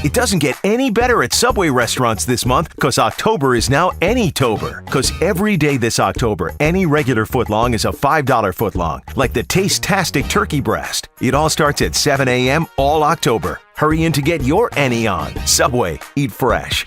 It doesn't get any better at Subway restaurants this month because October is now Any-tober. Because every day this October, any regular footlong is a $5 footlong, like the Taste-tastic turkey breast. It all starts at 7 a.m. all October. Hurry in to get your Any on. Subway, eat fresh.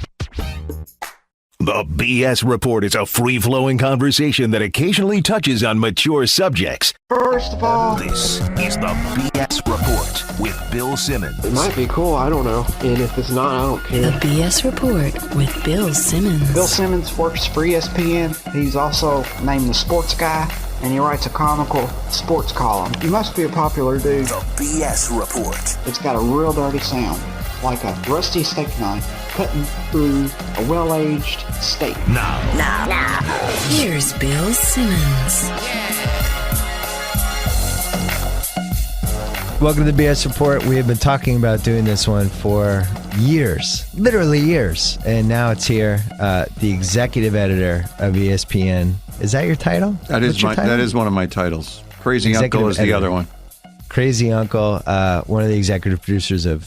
The BS Report is a free-flowing conversation that occasionally touches on mature subjects. First of all, This is the BS Report with Bill Simmons. it might be cool, I don't know. And if it's not, I don't The care. BS Report with Bill Simmons. Bill Simmons works for ESPN. He's also named the sports guy, and he writes a comical sports column. He must be a popular dude. The BS Report. It's got a real dirty sound, like a rusty steak knife cutting through a well-aged steak. Now, Here's Bill Simmons. Welcome to the BS Report. We have been talking about doing this one for years, literally years, and now it's here. The executive editor of ESPN. Is that your title? That What's is your my title? that is one of my titles. Crazy Executive Uncle is the editor. other one. Crazy Uncle, one of the executive producers of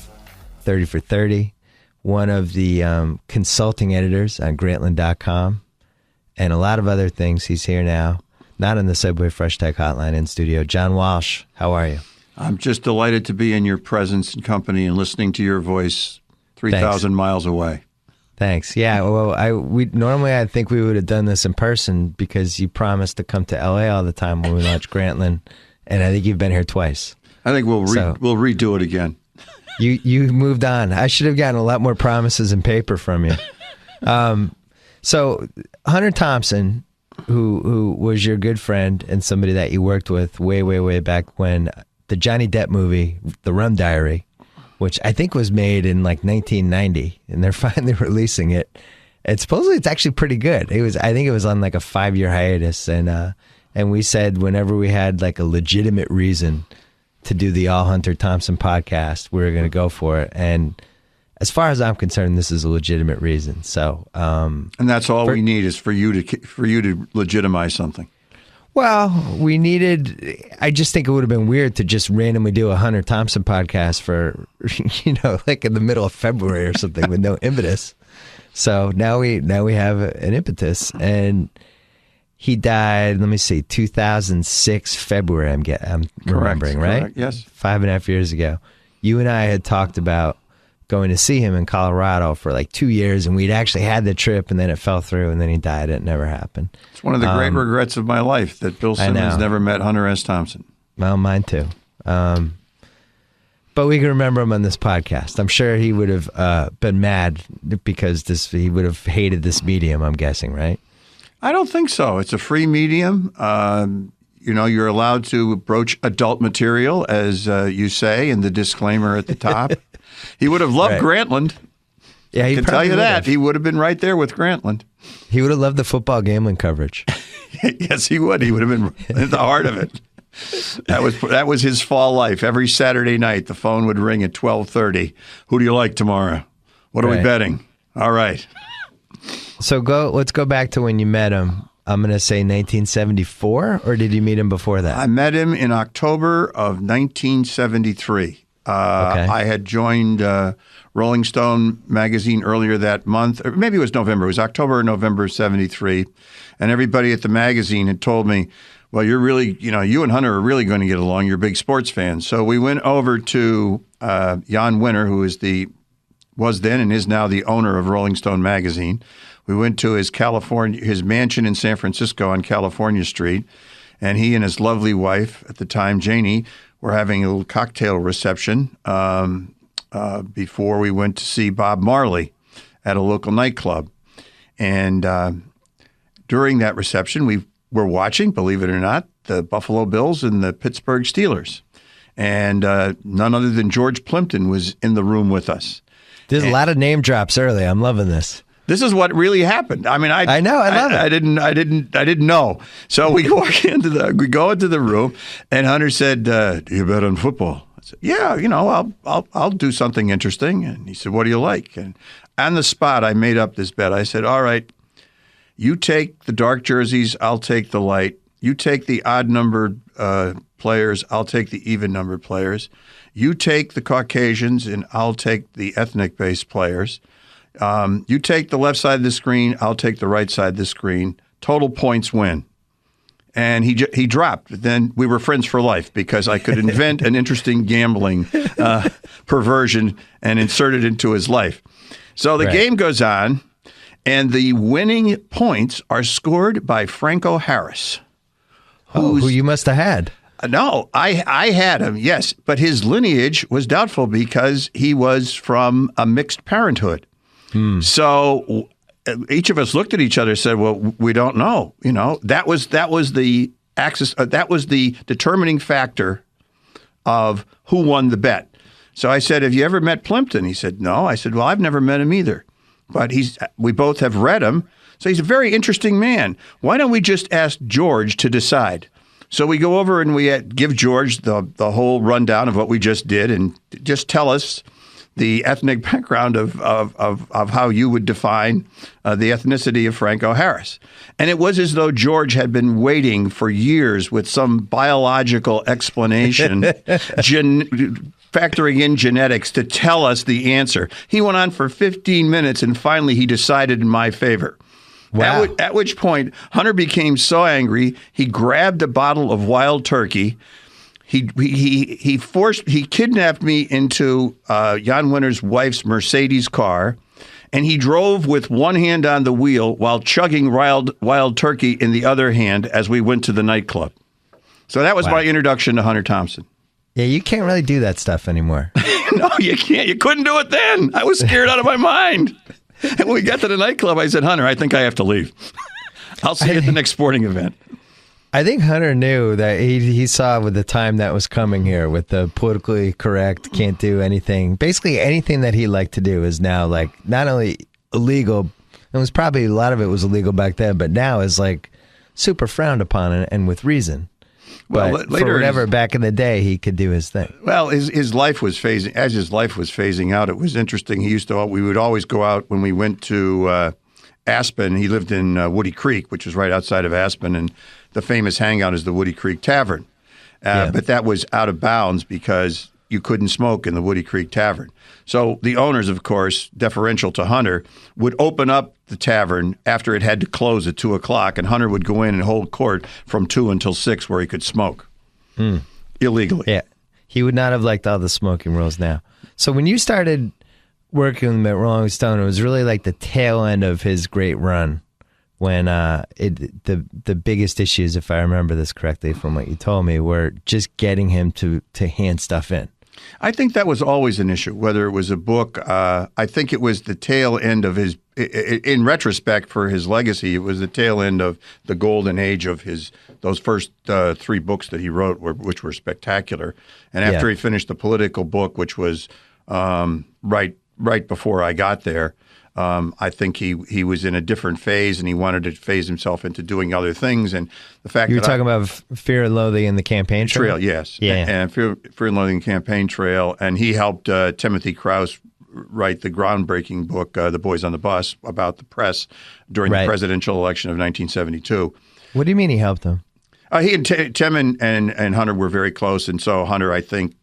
30 for 30, one of the consulting editors on Grantland.com, and a lot of other things. He's here now, not in the Subway Fresh Tech Hotline in studio. John Walsh, how are you? I'm just delighted to be in your presence and company and listening to your voice 3,000 miles away. Thanks. Yeah, well, I think we would have done this in person because you promised to come to LA all the time when we launched Grantland, and I think you've been here twice. I think we'll So- we'll redo it again. You moved on. I should have gotten a lot more promises and paper from you. So Hunter Thompson, who was your good friend and somebody that you worked with way back when, the Johnny Depp movie, The Rum Diary, which I think was made in like 1990, and they're finally releasing it. And supposedly it's actually pretty good. I think it was on like a 5-year hiatus, and we said whenever we had like a legitimate reason to do the All Hunter Thompson podcast, we were going to go for it. And as far as I'm concerned, this is a legitimate reason. So, And that's all we need is for you to legitimize something. well, we needed. I just think it would have been weird to just randomly do a Hunter Thompson podcast for, like in the middle of February or something with no impetus. So now we have an impetus, and he died. Let me see, 2006 February. I'm remembering, right? Correct, yes. 5.5 years ago. You and I had talked about going to see him in Colorado for like 2 years, and we'd actually had the trip, and then it fell through, and then he died. It never happened. It's one of the great regrets of my life that Bill Simmons know. never met Hunter S. Thompson. Well, mine too. But we can remember him on this podcast. I'm sure he would have been mad because he would have hated this medium, I'm guessing, right? I don't think so. It's a free medium. You're allowed to broach adult material, as you say in the disclaimer at the top. He would have loved Right. Grantland. Yeah, I can tell you that. He would have been right there with Grantland. He would have loved the football gambling coverage. Yes, he would. He would have been at the heart of it. That was his fall life. Every Saturday night, the phone would ring at 12:30. Who do you like tomorrow? What are we Right. betting? All right. So let's go back to when you met him. I'm going to say 1974, or did you meet him before that? I met him in October of 1973. Okay. I had joined Rolling Stone magazine earlier that month, or maybe it was November. It was October or November of 73. And everybody at the magazine had told me, well, you're really, you and Hunter are really going to get along. You're big sports fans. So we went over to Jan Winter, who was then and is now the owner of Rolling Stone magazine. We went to his mansion in San Francisco on California Street, and he and his lovely wife at the time, Janie, were having a little cocktail reception before we went to see Bob Marley at a local nightclub. And during that reception, we were watching, believe it or not, the Buffalo Bills and the Pittsburgh Steelers. And none other than George Plimpton was in the room with us. There's a lot of name drops early. I'm loving this. This is what really happened. I mean, I know. I love it. I didn't know. So we go into the room, and Hunter said, "Do you bet on football?" I said, "Yeah, I'll do something interesting." And he said, "What do you like?" And on the spot, I made up this bet. I said, "All right, you take the dark jerseys, I'll take the light. You take the odd numbered players, I'll take the even numbered players. You take the Caucasians, and I'll take the ethnic-based players. You take the left side of the screen, I'll take the right side of the screen. Total points win. And he dropped. Then we were friends for life because I could invent an interesting gambling perversion and insert it into his life. So the game goes on, and the winning points are scored by Franco Harris. Who you must have had. No, I had him, yes. But his lineage was doubtful because he was from a mixed parenthood. So each of us looked at each other and said, well, we don't know. You know, that was the axis. That was the determining factor of who won the bet. So I said, have you ever met Plimpton? He said, no. I said, well, I've never met him either. But we both have read him. So he's a very interesting man. Why don't we just ask George to decide? So we go over and we give George the whole rundown of what we just did and just tell us the ethnic background of how you would define the ethnicity of Franco Harris. And it was as though George had been waiting for years with some biological explanation, factoring in genetics to tell us the answer. He went on for 15 minutes and finally he decided in my favor. Wow. At which point, Hunter became so angry, he grabbed a bottle of wild turkey. He kidnapped me into Jan Winter's wife's Mercedes car, and he drove with one hand on the wheel while chugging wild turkey in the other hand as we went to the nightclub. So that was my introduction to Hunter Thompson. Yeah, you can't really do that stuff anymore. No, you can't. You couldn't do it then. I was scared out of my mind. And when we got to the nightclub, I said, Hunter, I think I have to leave. I'll see you at the next sporting event. I think Hunter knew that he saw with the time that was coming here with the politically correct, can't do anything. Basically anything that he liked to do is now like not only illegal, it was probably a lot of it was illegal back then, but now is like super frowned upon and with reason. Well, but later for whatever back in the day, he could do his thing. Well, his life was phasing out. It was interesting. We would always go out when we went to Aspen. He lived in Woody Creek, which is right outside of Aspen, and the famous hangout is the Woody Creek Tavern. But that was out of bounds because you couldn't smoke in the Woody Creek Tavern. So the owners, of course, deferential to Hunter, would open up the tavern after it had to close at 2 o'clock, and Hunter would go in and hold court from 2 until 6 where he could smoke illegally. Yeah, he would not have liked all the smoking rules now. So when you started working at Rolling Stone, it was really like the tail end of his great run when the biggest issues, if I remember this correctly from what you told me, were just getting him to hand stuff in. I think that was always an issue, whether it was a book. I think it was the tail end of his, in retrospect for his legacy, it was the tail end of the golden age of those first 3 books that he wrote, which were spectacular. And after he finished the political book, which was right before I got there, I think he was in a different phase, and he wanted to phase himself into doing other things. And the fact you were talking about Fear and Loathing in the Campaign Trail? Yes. Yeah. And Fear and Loathing Campaign Trail. And he helped Timothy Krause write the groundbreaking book, The Boys on the Bus, about the press during the presidential election of 1972. What do you mean he helped him? He and Tim and Hunter were very close, and so Hunter, I think,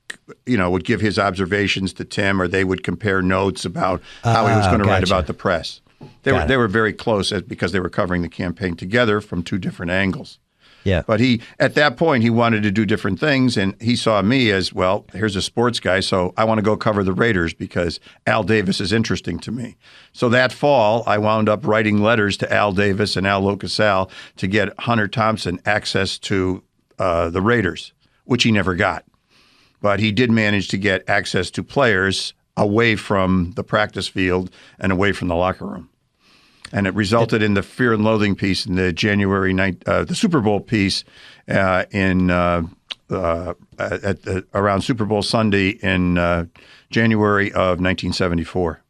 would give his observations to Tim, or they would compare notes about how he was going to write about the press. They were very close because they were covering the campaign together from 2 different angles. Yeah. But at that point, he wanted to do different things, and he saw me as, well, here's a sports guy, so I want to go cover the Raiders because Al Davis is interesting to me. So that fall, I wound up writing letters to Al Davis and Al Locasal to get Hunter Thompson access to the Raiders, which he never got. But he did manage to get access to players away from the practice field and away from the locker room. And it resulted in the Fear and Loathing piece in the the Super Bowl piece around Super Bowl Sunday in January of 1974.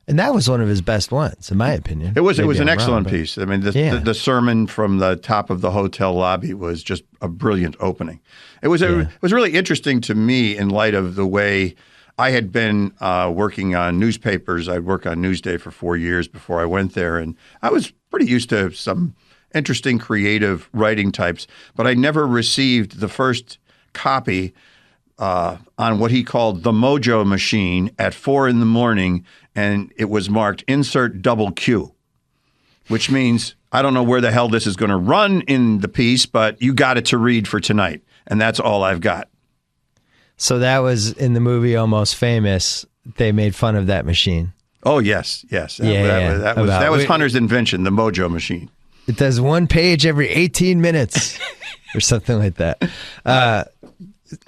And that was one of his best ones, in my opinion. It was an excellent piece. I mean, the sermon from the top of the hotel lobby was just a brilliant opening. It was really interesting to me in light of the way I had been working on newspapers. I'd work on Newsday for 4 years before I went there, and I was pretty used to some interesting creative writing types, but I never received the first copy on what he called the Mojo machine at 4 a.m, and it was marked insert double Q, which means I don't know where the hell this is going to run in the piece, but you got it to read for tonight, and that's all I've got. So that was in the movie Almost Famous. They made fun of that machine. Oh, yes. That was Hunter's invention, the Mojo machine. It does one page every 18 minutes or something like that.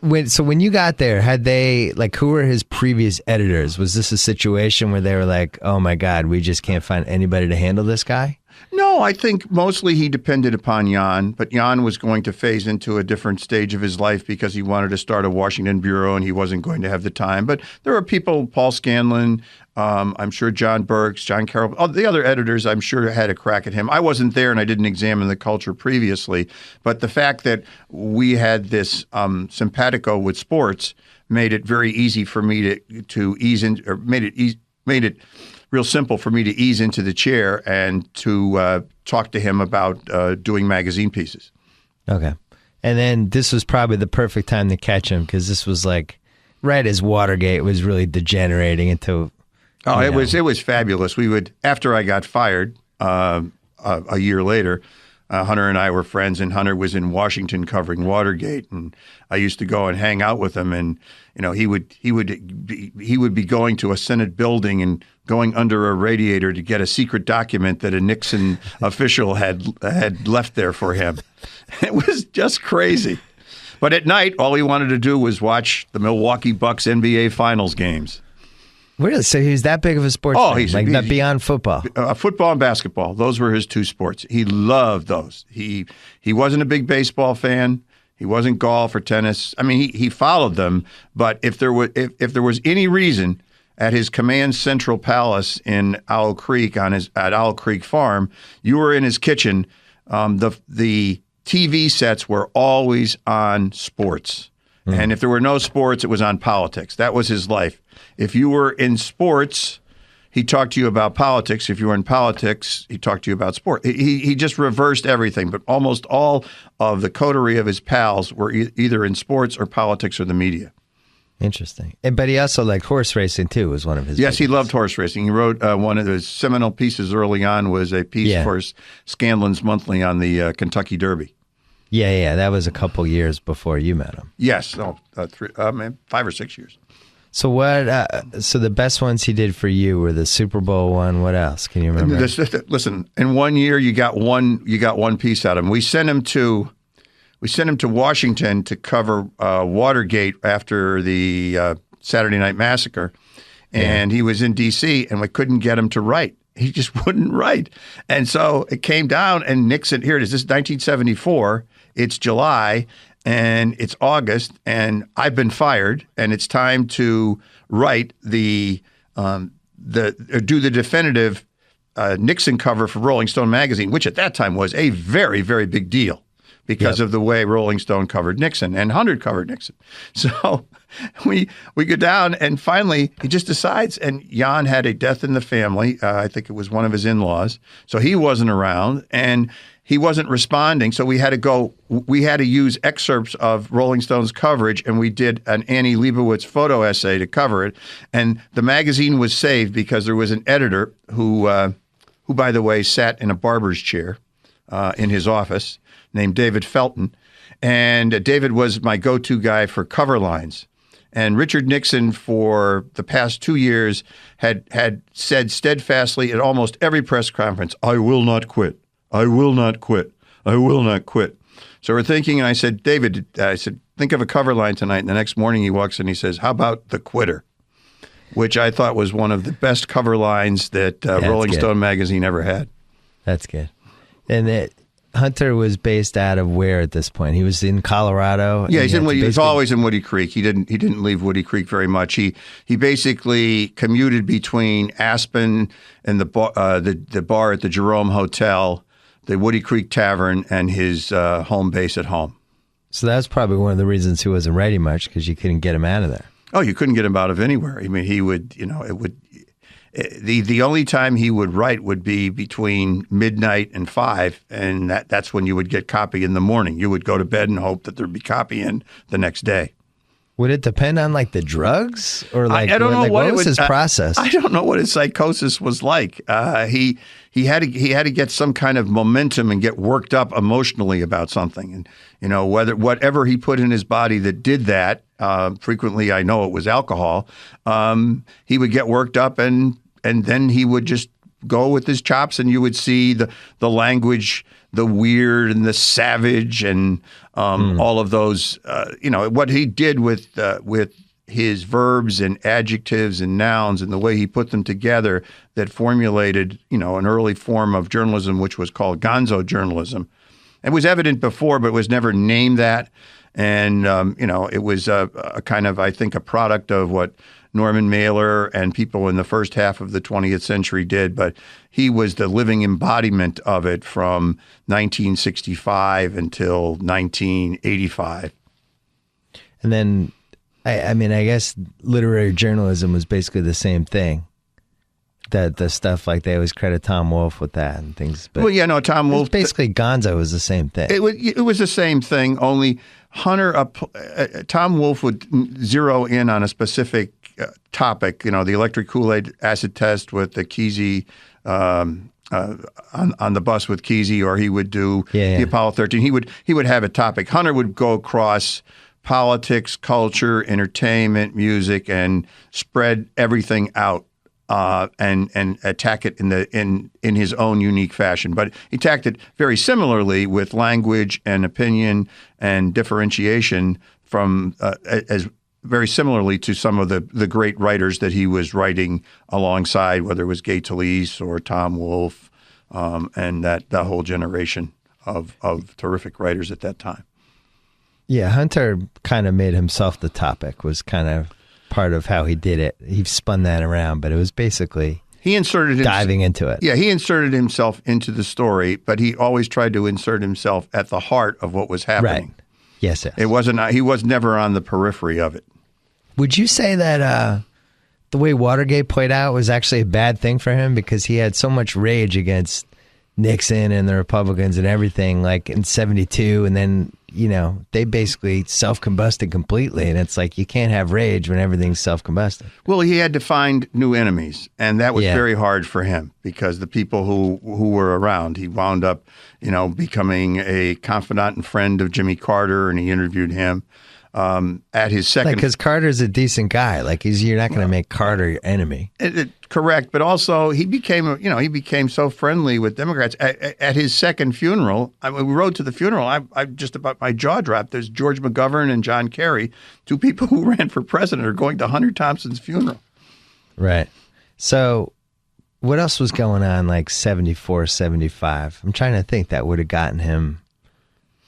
When you got there, had they, like, who were his previous editors? Was this a situation where they were like, oh my God, we just can't find anybody to handle this guy? No, I think mostly he depended upon Jan, but Jan was going to phase into a different stage of his life because he wanted to start a Washington bureau and he wasn't going to have the time. But there were people, Paul Scanlon, I'm sure John Burks, John Carroll, the other editors, I'm sure had a crack at him. I wasn't there and I didn't examine the culture previously, but the fact that we had this simpatico with sports made it very easy for me to ease in, or made it real simple for me to ease into the chair and to talk to him about doing magazine pieces. Okay. And then this was probably the perfect time to catch him because this was like right as Watergate was really degenerating into... Oh, it was fabulous. We would, after I got fired a year later, Hunter and I were friends, and Hunter was in Washington covering Watergate, and I used to go and hang out with him. And he would be going to a Senate building and going under a radiator to get a secret document that a Nixon official had left there for him. It was just crazy. But at night, all he wanted to do was watch the Milwaukee Bucks NBA Finals games. Really? So he was that big of a sports fan? He's that beyond football? Football and basketball. Those were his two sports. He loved those. He wasn't a big baseball fan. He wasn't golf or tennis. I mean, he followed them. But if there was any reason at his Command Central Palace in Owl Creek at Owl Creek Farm, you were in his kitchen. The TV sets were always on sports. And if there were no sports, it was on politics. That was his life. If you were in sports, he talked to you about politics. If you were in politics, he talked to you about sport. He just reversed everything. But almost all of the coterie of his pals were either in sports or politics or the media. Interesting. But he also liked horse racing, too, was one of his Yes, he loved horse racing. He wrote one of his seminal pieces early on was a piece for Scanlon's Monthly on the Kentucky Derby. Yeah, that was a couple years before you met him. Yes, 5 or 6 years. So so the best ones he did for you were the Super Bowl one. What else? Can you remember? Listen, in 1 year you got one piece out of him. We sent him to Washington to cover Watergate after the Saturday Night Massacre, and he was in D.C. and we couldn't get him to write. He just wouldn't write, and so it came down. And Nixon, here it is. This is 1974. It's July. And it's August, and I've been fired, and it's time to write do the definitive Nixon cover for Rolling Stone magazine, which at that time was a very, very big deal because of the way Rolling Stone covered Nixon and Hunter covered Nixon. So we go down, and finally he just decides. And Jan had a death in the family. I think it was one of his in-laws, so he wasn't around, and he wasn't responding, so we had to use excerpts of Rolling Stone's coverage, and we did an Annie Leibovitz photo essay to cover it. And the magazine was saved because there was an editor who by the way, sat in a barber's chair in his office named David Felton. And David was my go-to guy for cover lines. And Richard Nixon, for the past 2 years, had said steadfastly at almost every press conference, "I will not quit. I will not quit. I will not quit." So we're thinking, and I said, David, think of a cover line tonight. And the next morning he walks in and he says, "How about The Quitter?" Which I thought was one of the best cover lines that Rolling Stone magazine ever had. That's good. And Hunter was based out of where at this point? He was in Colorado? Yeah, he was always in Woody Creek. He didn't leave Woody Creek very much. He basically commuted between Aspen and the bar at the Jerome Hotel, the Woody Creek Tavern, and his home base at home. So that's probably one of the reasons he wasn't writing much, because you couldn't get him out of there. Oh, you couldn't get him out of anywhere. I mean, he would, the only time he would write would be between midnight and 5, and that's when you would get copy in the morning. You would go to bed and hope that there'd be copy in the next day. Would it depend on like the drugs or like I don't know what was his process? I don't know what his psychosis was like. He had to get some kind of momentum and get worked up emotionally about something, and whatever he put in his body that did that. Frequently, I know it was alcohol. He would get worked up, and then he would just go with his chops, and you would see the language, the weird and the savage, and all of those. What he did with his verbs and adjectives and nouns and the way he put them together that formulated, an early form of journalism, which was called gonzo journalism. It was evident before, but it was never named that. And, it was a kind of, I think, a product of what Norman Mailer and people in the first half of the 20th century did. But he was the living embodiment of it from 1965 until 1985. And then, I guess literary journalism was basically the same thing. That the stuff like they always credit Tom Wolfe with that and things. But Tom Wolfe. Basically, gonzo was the same thing. It was the same thing, only Tom Wolfe would zero in on a specific topic, the electric Kool-Aid acid test with the Kesey on the bus with Kesey, or he would do the Apollo 13. He would have a topic. Hunter would go across politics, culture, entertainment, music, and spread everything out. And attack it in his own unique fashion. But he attacked it very similarly with language and opinion and differentiation from as very similarly to some of the great writers that he was writing alongside, whether it was Gay Talese or Tom Wolfe, and that whole generation of terrific writers at that time. Yeah, Hunter kind of made himself the topic, was kind of part of how he did it. He spun that around, but it was basically diving into it. Yeah, he inserted himself into the story, but he always tried to insert himself at the heart of what was happening. Right. Yes. It wasn't. He was never on the periphery of it. Would you say that the way Watergate played out was actually a bad thing for him because he had so much rage against Nixon and the Republicans and everything, like in '72, and then they basically self-combusted completely, and it's like you can't have rage when everything's self-combusted. Well, he had to find new enemies, and that was very hard for him because the people who were around, he wound up, becoming a confidant and friend of Jimmy Carter, and he interviewed him at his second. Because Carter's a decent guy. Like you're not going to make Carter your enemy. Correct, but also he became so friendly with Democrats at his second funeral. We rode to the funeral. I just about my jaw dropped. There's George McGovern and John Kerry, two people who ran for president, are going to Hunter Thompson's funeral. Right. So, what else was going on like 74, 75? I'm trying to think that would have gotten him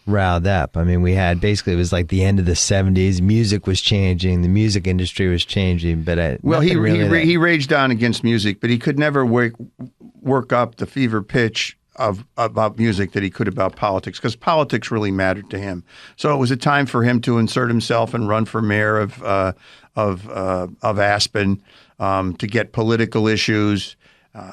riled up. I mean, we had basically, it was like the end of the 70s. Music was changing. The music industry was changing. But he raged on against music, but he could never work up the fever pitch about music that he could about politics, because politics really mattered to him. So it was a time for him to insert himself and run for mayor of Aspen to get political issues.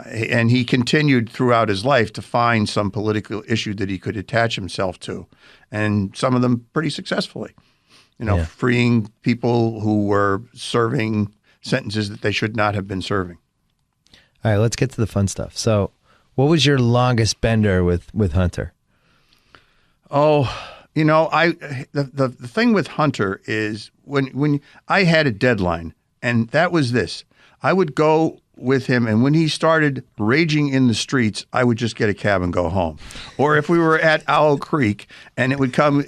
And he continued throughout his life to find some political issue that he could attach himself to, and some of them pretty successfully. Freeing people who were serving sentences that they should not have been serving. All right, let's get to the fun stuff. So, what was your longest bender with Hunter? Oh, the thing with Hunter is when I had a deadline, and that was this. I would go with him, and when he started raging in the streets, I would just get a cab and go home. Or if we were at Owl Creek and it would come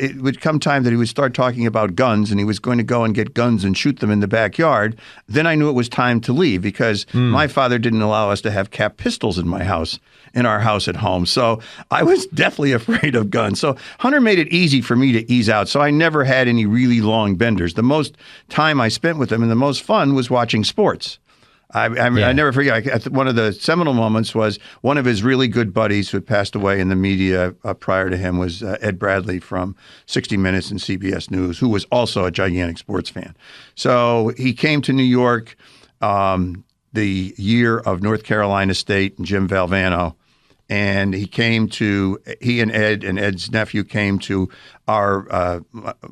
time that he would start talking about guns, and he was going to go and get guns and shoot them in the backyard, then I knew it was time to leave, because my father didn't allow us to have cap pistols in our house at home. So I was deathly afraid of guns. So Hunter made it easy for me to ease out. So I never had any really long benders. The most time I spent with him and the most fun was watching sports. I never forget. One of the seminal moments was one of his really good buddies who had passed away in the media prior to him was Ed Bradley from 60 Minutes and CBS News, who was also a gigantic sports fan. So he came to New York the year of North Carolina State and Jim Valvano, and he and Ed's nephew came to our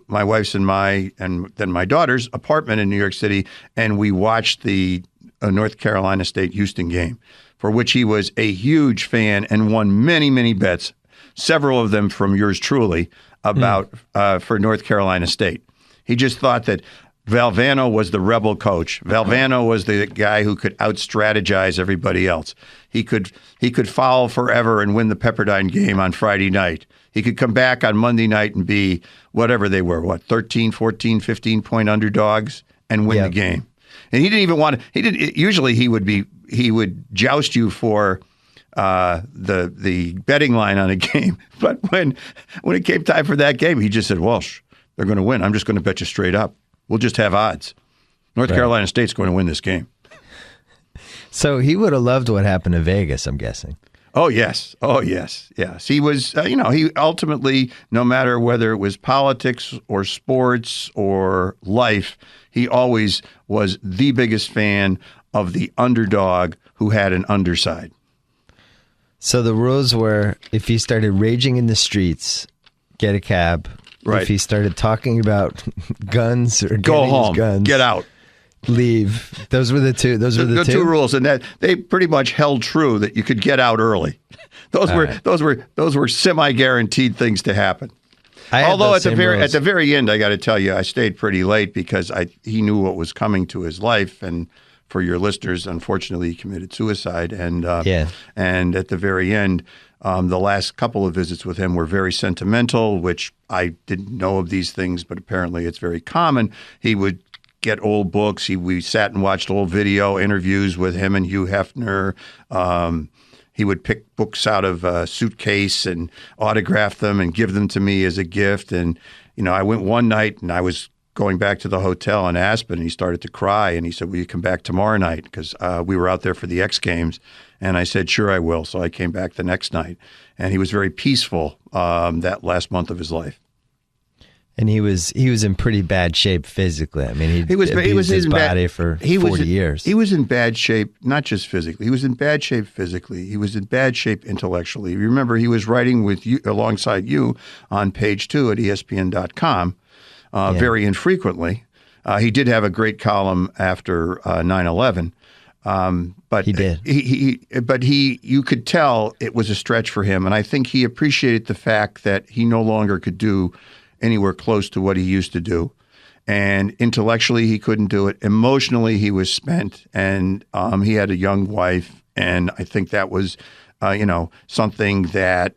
my wife's and then my daughter's apartment in New York City, and we watched the North Carolina State Houston game, for which he was a huge fan and won many, many bets, several of them from yours truly, about for North Carolina State. He just thought that Valvano was the rebel coach. Valvano was the guy who could out-strategize everybody else. He could foul forever and win the Pepperdine game on Friday night. He could come back on Monday night and be whatever they were, 13, 14, 15-point underdogs and win the game. And he didn't even want to. Usually he would joust you for the betting line on a game. But when it came time for that game, he just said, Walsh, they're going to win. I'm just going to bet you straight up. We'll just have odds. North Carolina State's going to win this game. So he would have loved what happened to Vegas, I'm guessing. Oh, yes. Yes. He was, he ultimately, no matter whether it was politics or sports or life, he always was the biggest fan of the underdog who had an underside. So the rules were, if he started raging in the streets, get a cab. Right. If he started talking about guns or go home, guns, get out, leave. Those were the two. The two rules, and that they pretty much held true that you could get out early. Those were semi-guaranteed things to happen. Although at the very end, I got to tell you, I stayed pretty late because he knew what was coming to his life, and for your listeners, unfortunately, he committed suicide, and at the very end. The last couple of visits with him were very sentimental, which I didn't know of these things, but apparently it's very common. He would get old books. We sat and watched old video interviews with him and Hugh Hefner. He would pick books out of a suitcase and autograph them and give them to me as a gift. And, I went one night and I was going back to the hotel in Aspen, and he started to cry, and he said, will you come back tomorrow night? Because we were out there for the X Games. And I said, sure, I will. So I came back the next night, and he was very peaceful that last month of his life. And he was in pretty bad shape physically. I mean, he was his body for 40 years. He was in bad shape, not just physically. He was in bad shape physically. He was in bad shape intellectually. You remember, he was writing with you alongside you on page 2 at ESPN.com very infrequently. He did have a great column after 9/11. But he did. You could tell it was a stretch for him, and I think he appreciated the fact that he no longer could do anywhere close to what he used to do, and intellectually he couldn't do it. Emotionally, he was spent, and he had a young wife, and I think that was, something that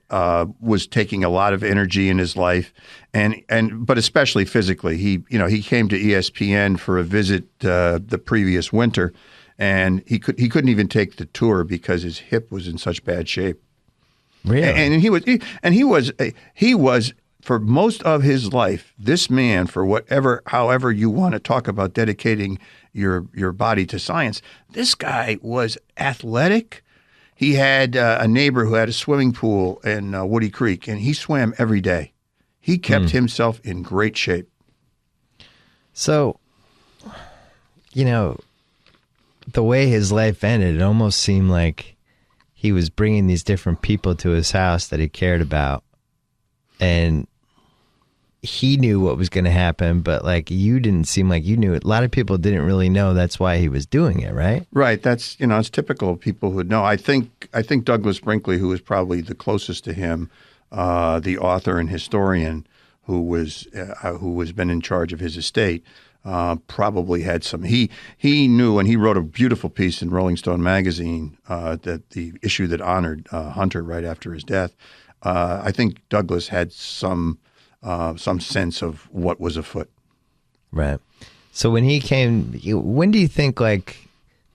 was taking a lot of energy in his life, but especially physically. He came to ESPN for a visit the previous winter. And he couldn't even take the tour because his hip was in such bad shape. Really? And he was for most of his life, this man, for however you want to talk about dedicating your body to science, this guy was athletic. He had a neighbor who had a swimming pool in Woody Creek, and he swam every day. He kept himself in great shape. So, the way his life ended, it almost seemed like he was bringing these different people to his house that he cared about, and he knew what was going to happen, but you didn't seem like you knew it. A lot of people didn't really know that's why he was doing it, right? Right. That's, it's typical of people who know. I think Douglas Brinkley, who was probably the closest to him, the author and historian who has been in charge of his estate, probably had some. He knew, and he wrote a beautiful piece in Rolling Stone magazine, that the issue that honored Hunter right after his death. I think Douglas had some sense of what was afoot. Right. So when he came, when do you think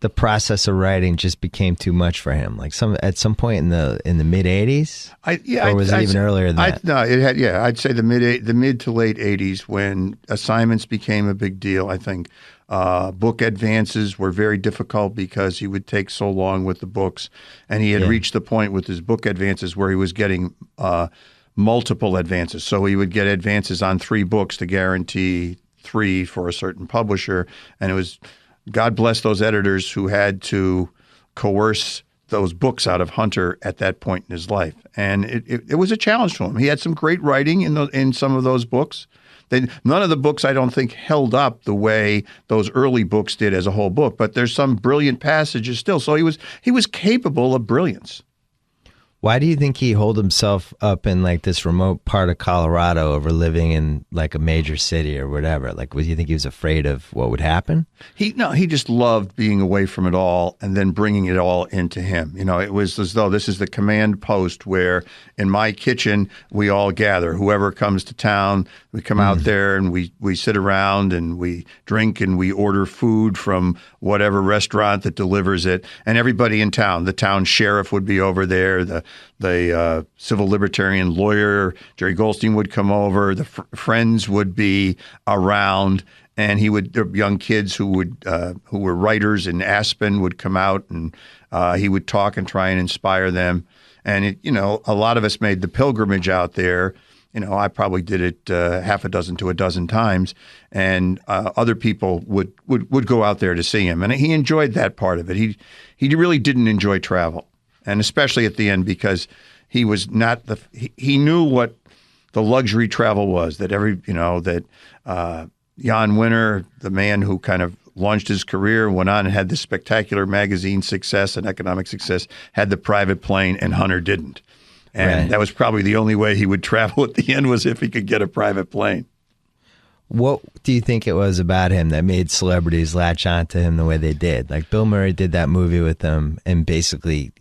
the process of writing just became too much for him? At some point in the mid '80s, or was it even earlier than that? No, it had. Yeah, I'd say the mid to late '80s when assignments became a big deal. I think book advances were very difficult because he would take so long with the books, and he had reached the point with his book advances where he was getting multiple advances. So he would get advances on 3 books to guarantee 3 for a certain publisher, and it was. God bless those editors who had to coerce those books out of Hunter at that point in his life, and it was a challenge to him. He had some great writing in some of those books. None of the books, I don't think, held up the way those early books did as a whole book, but there's some brilliant passages still. So he was capable of brilliance. Why do you think he holed himself up in like this remote part of Colorado over living in like a major city or whatever? Like, do you think he was afraid of what would happen? He just loved being away from it all and then bringing it all into him. You know, it was as though this is the command post where in my kitchen we all gather. Whoever comes to town, we come out there and we sit around and we drink and we order food from whatever restaurant that delivers it. And everybody in town, the town sheriff would be over there, the civil libertarian lawyer, Jerry Goldstein, would come over. The friends would be around, and the young kids who were writers in Aspen would come out, and he would talk and try and inspire them. And a lot of us made the pilgrimage out there. I probably did it half a dozen to a dozen times, and other people would go out there to see him, and he enjoyed that part of it. He really didn't enjoy travel. And especially at the end, because he was not he knew what the luxury travel was. That Jan Winter, the man who kind of launched his career, went on and had this spectacular magazine success and economic success, had the private plane, and Hunter didn't. And that was probably the only way he would travel at the end, was if he could get a private plane. What do you think it was about him that made celebrities latch on to him the way they did? Like Bill Murray did that movie with him, and basically,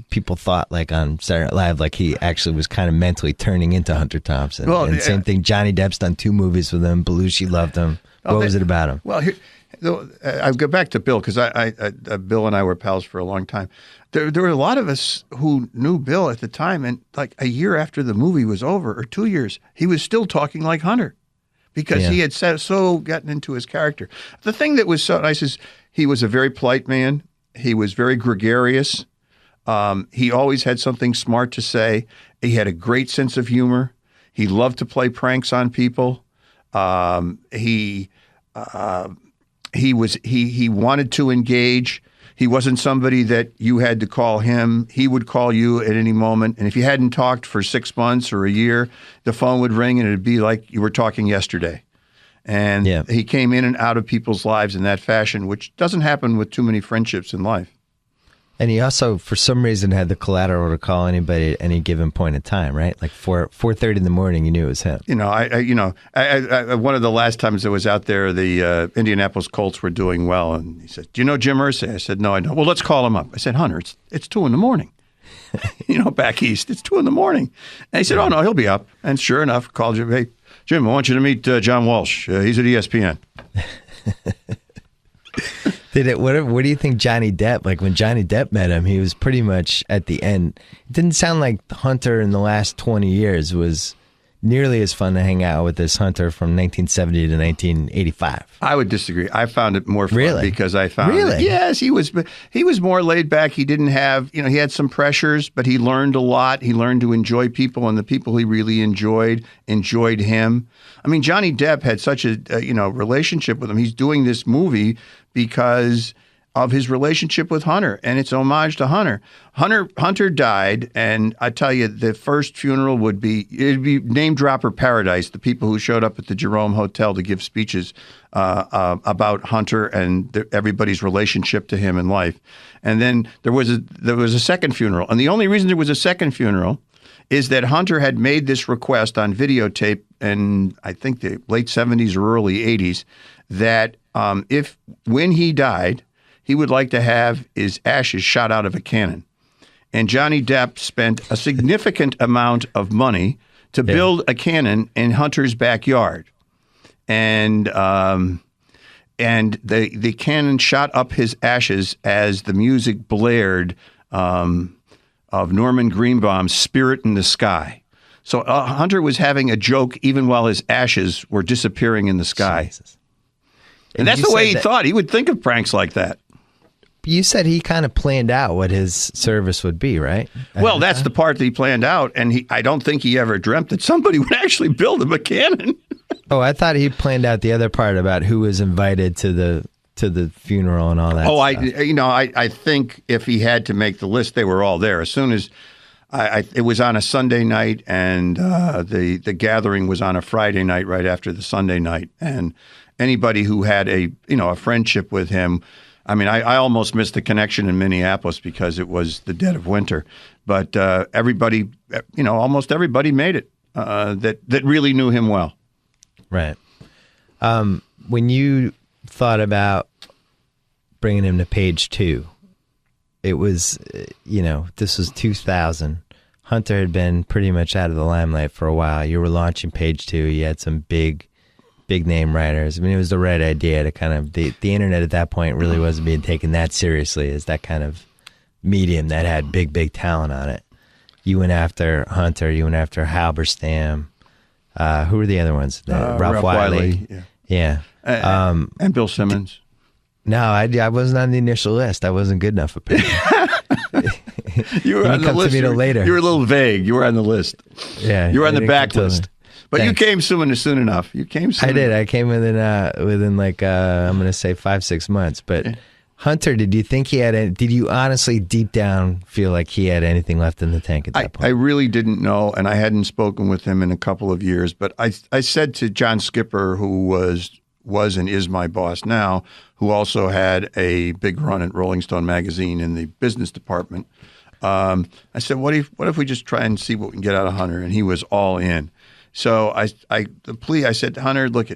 people thought like on Saturday Night Live, like he actually was kind of mentally turning into Hunter Thompson. Well, and same thing, Johnny Depp's done 2 movies with him. Belushi loved him. What was it about him? Well, I'll go back to Bill, because Bill and I were pals for a long time. There were a lot of us who knew Bill at the time, and like a year after the movie was over, or 2 years, he was still talking like Hunter. Because he had gotten into his character. The thing that was so nice is he was a very polite man. He was very gregarious. He always had something smart to say. He had a great sense of humor. He loved to play pranks on people. He wanted to engage. He wasn't somebody that you had to call him. He would call you at any moment. And if you hadn't talked for 6 months or a year, the phone would ring and it'd be like you were talking yesterday. And he came in and out of people's lives in that fashion, which doesn't happen with too many friendships in life. And he also, for some reason, had the collateral to call anybody at any given point in time, right? Like 4:30 in the morning, you knew it was him. I one of the last times I was out there, the Indianapolis Colts were doing well, and he said, "Do you know Jim Irsay?" I said, "No, I don't." "Well, let's call him up." I said, "Hunter, it's 2 in the morning." Back east, it's 2 in the morning. And he said, "Oh no, he'll be up." And sure enough, called Jim. "Hey, Jim, I want you to meet John Walsh. He's at ESPN." What do you think Johnny Depp, like when Johnny Depp met him, he was pretty much at the end. It didn't sound like Hunter in the last 20 years was nearly as fun to hang out with as Hunter from 1970 to 1985. I would disagree. I found it more fun because I found Really? He was more laid back. He didn't have, he had some pressures, but he learned a lot. He learned to enjoy people, and the people he really enjoyed him. I mean, Johnny Depp had such a relationship with him. He's doing this movie because of his relationship with Hunter, and it's homage to Hunter. Hunter died, and I tell you, the first funeral it'd be name dropper paradise. The people who showed up at the Jerome Hotel to give speeches about Hunter and everybody's relationship to him in life. And then there was a second funeral, and the only reason there was a second funeral is that Hunter had made this request on videotape in, I think, the late 70s or early 80s, that when he died, he would like to have his ashes shot out of a cannon. And Johnny Depp spent a significant amount of money to build a cannon in Hunter's backyard. And the cannon shot up his ashes as the music blared of Norman Greenbaum's Spirit in the Sky. So Hunter was having a joke even while his ashes were disappearing in the sky. Jesus. And that's the way he thought. He would think of pranks like that. You said he kind of planned out what his service would be, right? Well, that's the part that he planned out, and I don't think he ever dreamt that somebody would actually build him a cannon. Oh, I thought he planned out the other part about who was invited to to the funeral and all that. stuff. I think if he had to make the list, they were all there. As soon as it was on a Sunday night, and the gathering was on a Friday night right after the Sunday night, and anybody who had a friendship with him. I mean, I almost missed the connection in Minneapolis because it was the dead of winter, but everybody, almost everybody made it that really knew him well. Right. When you thought about bringing him to Page 2, it was, this was 2000. Hunter had been pretty much out of the limelight for a while. You were launching Page 2. You had some big name writers. I mean, it was the right idea to kind of, the internet at that point really wasn't being taken that seriously as that kind of medium that had big talent on it. You went after Hunter. You went after Halberstam. Who were the other ones? Ralph Wiley. Yeah. And Bill Simmons. No, I wasn't on the initial list. I wasn't good enough, apparently. You were on the list. You were a little vague. You were on the list. Yeah. You were on the back list. But Thanks. You came soon enough. You came soon. I did. I came within like I'm going to say 5-6 months. But Hunter, did you think he had? Did you honestly deep down feel like he had anything left in the tank at that point? I really didn't know, and I hadn't spoken with him in a couple of years. But I said to John Skipper, who was and is my boss now, who also had a big run at Rolling Stone magazine in the business department. I said, what if we just try and see what we can get out of Hunter? And he was all in. So I said to Hunter, look,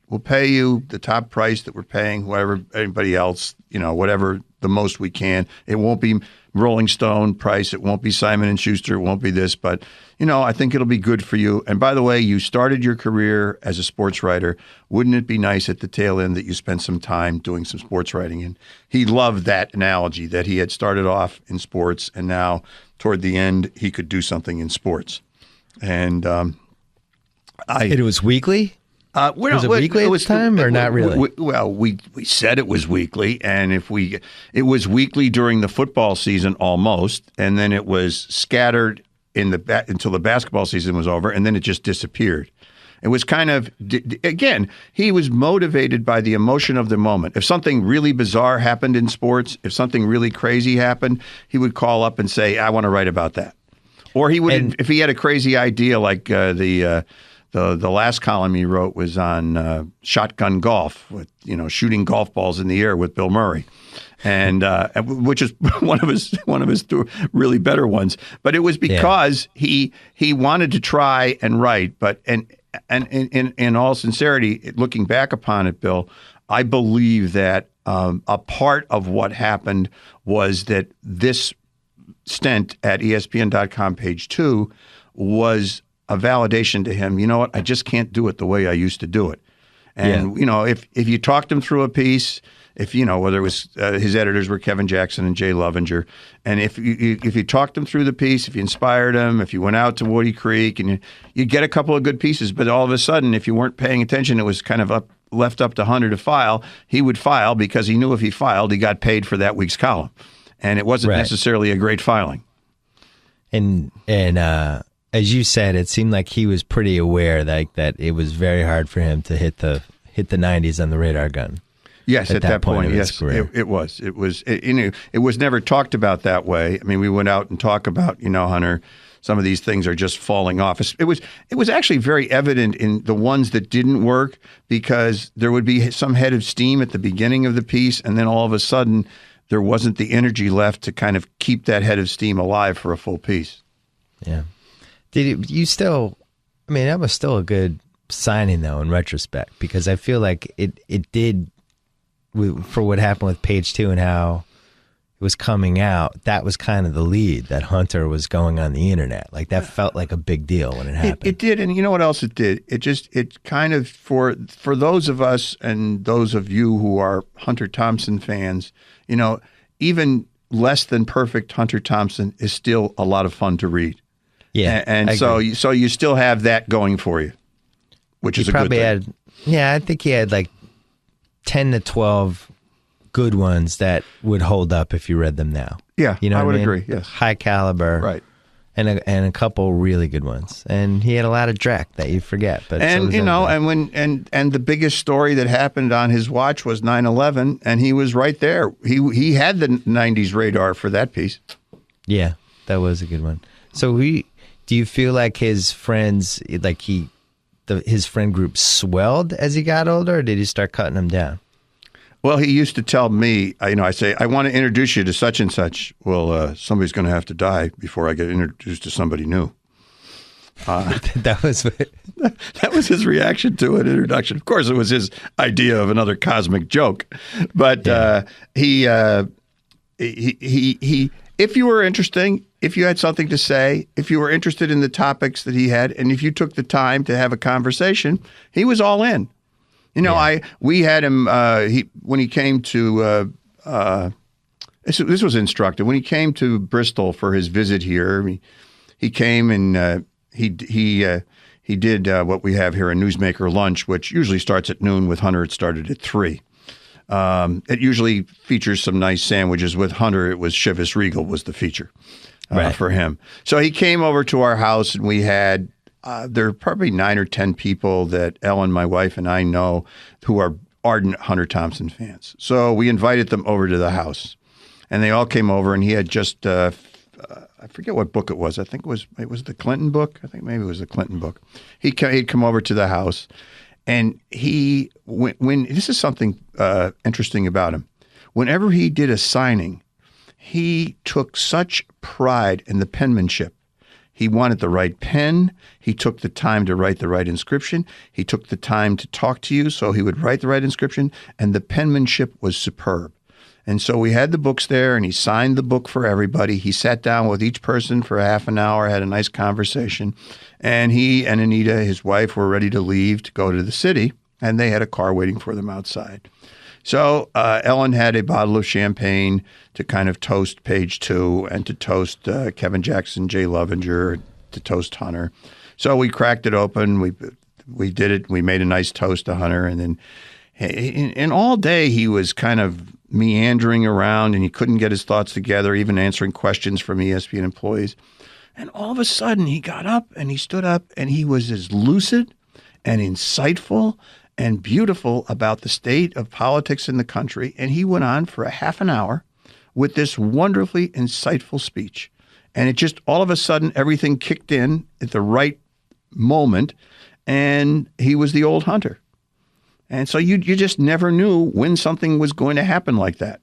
we'll pay you the top price that we're paying whoever, anybody else, whatever the most we can. It won't be Rolling Stone price. It won't be Simon & Schuster. It won't be this, but I think it'll be good for you. And by the way, you started your career as a sports writer. Wouldn't it be nice at the tail end that you spent some time doing some sports writing? And he loved that analogy that he had started off in sports and now toward the end he could do something in sports. And it was weekly? Was it weekly at the time or not really? We said it was weekly, and it was weekly during the football season almost, and then it was scattered until the basketball season was over, and then it just disappeared. It was kind of, again, he was motivated by the emotion of the moment. If something really bizarre happened in sports, if something really crazy happened, he would call up and say, I want to write about that. Or he would, if he had a crazy idea like the last column he wrote was on shotgun golf, with shooting golf balls in the air with Bill Murray, and which is one of his two really better ones. But it was because he wanted to try and write. But and in all sincerity, looking back upon it, Bill, I believe that a part of what happened was that this stint at ESPN.com, Page 2, was a validation to him. You know what? I just can't do it the way I used to do it. And if you talked him through a piece, whether it was his editors were Kevin Jackson and Jay Lovinger, and if you talked him through the piece, if you inspired him, if you went out to Woody Creek, and you'd get a couple of good pieces, but all of a sudden, if you weren't paying attention, it was kind of left up to Hunter to file. He would file because he knew if he filed, he got paid for that week's column, and it wasn't necessarily a great filing. And as you said, it seemed like he was pretty aware that it was very hard for him to hit the 90s on the radar gun. Yes, at that point, yes, it was. It was never talked about that way. I mean, we went out and talked about, Hunter, some of these things are just falling off. It was actually very evident in the ones that didn't work because there would be some head of steam at the beginning of the piece, and then all of a sudden there wasn't the energy left to kind of keep that head of steam alive for a full piece. Yeah. That was still a good signing, though, in retrospect, because I feel like it did, for what happened with Page 2 and how it was coming out, that was kind of the lead, that Hunter was going on the internet. Like, that felt like a big deal when it happened. It did, and you know what else it did? It kind of, for those of us and those of you who are Hunter Thompson fans, even less than perfect Hunter Thompson is still a lot of fun to read. Yeah, and so you still have that going for you, which is a good thing. I think he had like 10 to 12 good ones that would hold up if you read them now. Yeah, I would agree. Yes, high caliber. Right. And a couple really good ones. And he had a lot of dreck that you forget. But and and the biggest story that happened on his watch was 9/11, and he was right there. He had the 90s radar for that piece. Yeah, that was a good one. So do you feel like his friends, like his friend group swelled as he got older, or did he start cutting them down? Well, he used to tell me, I say, I want to introduce you to such and such. Well, somebody's going to have to die before I get introduced to somebody new. That was his reaction to an introduction. Of course, it was his idea of another cosmic joke. But he, if you were interesting, if you had something to say, if you were interested in the topics that he had, and if you took the time to have a conversation, he was all in. We had him when he came to. This was instructive. When he came to Bristol for his visit here, he came and he did what we have here, a newsmaker lunch, which usually starts at noon. With Hunter, it started at 3. It usually features some nice sandwiches. With Hunter, it was Chivas Regal was the feature for him. So he came over to our house, and we had. There are probably 9 or 10 people that Ellen, my wife, and I know who are ardent Hunter Thompson fans. So we invited them over to the house, and they all came over. And he had just I forget what book it was. I think it was the Clinton book. I think maybe it was the Clinton book. He'd come over to the house, and when this is something interesting about him. Whenever he did a signing, he took such pride in the penmanship. He wanted the right pen. He took the time to write the right inscription. He took the time to talk to you, so he would write the right inscription, and the penmanship was superb. And so we had the books there, and he signed the book for everybody. He sat down with each person for a half an hour, had a nice conversation, and he and Anita, his wife, were ready to leave to go to the city, and they had a car waiting for them outside. So Ellen had a bottle of champagne to kind of toast page 2 and to toast Kevin Jackson, Jay Lovinger, to toast Hunter. So we cracked it open. We did it. We made a nice toast to Hunter. And then and all day he was kind of meandering around, and he couldn't get his thoughts together, even answering questions from ESPN employees. And all of a sudden he got up and he stood up, and he was as lucid and insightful and beautiful about the state of politics in the country. And he went on for a half an hour with this wonderfully insightful speech. And it just, all of a sudden, everything kicked in at the right moment, and he was the old Hunter. And so you just never knew when something was going to happen like that.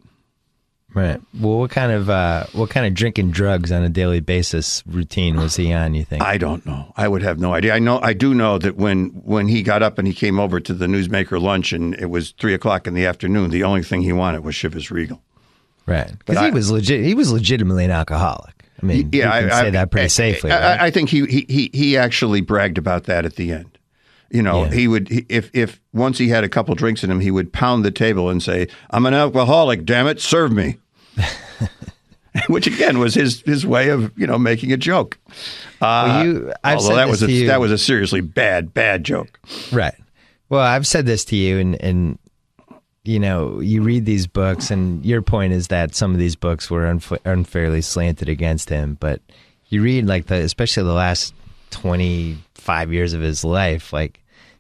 Right. Well, what kind of drinking drugs on a daily basis routine was he on, you think? I don't know. I would have no idea. I do know that when he got up and he came over to the newsmaker lunch, and it was 3:00 in the afternoon, the only thing he wanted was Chivas Regal. Right. Because he was legitimately an alcoholic. I mean, you can say that pretty safely. Right? I think he actually bragged about that at the end. He would, if once he had a couple drinks in him, he would pound the table and say, "I'm an alcoholic, damn it, serve me." Which again was his way of making a joke. Although that was a seriously bad joke. Right. Well, I've said this to you, and you read these books, and your point is that some of these books were unfairly slanted against him, but you read especially the last 25 years of his life,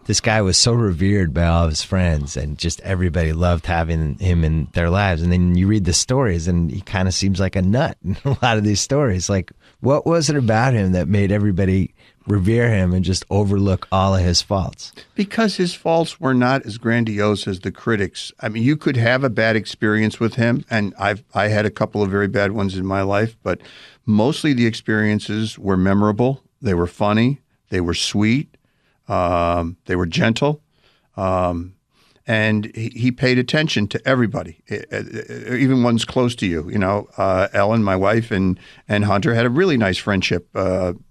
this guy was so revered by all of his friends, and just everybody loved having him in their lives. And then you read the stories, and he kind of seems like a nut in a lot of these stories. What was it about him that made everybody revere him and just overlook all of his faults? Because his faults were not as grandiose as the critics. I mean, you could have a bad experience with him, and I had a couple of very bad ones in my life, but mostly the experiences were memorable. They were funny. They were sweet. They were gentle, and he paid attention to everybody, even ones close to you. Ellen, my wife, and Hunter had a really nice friendship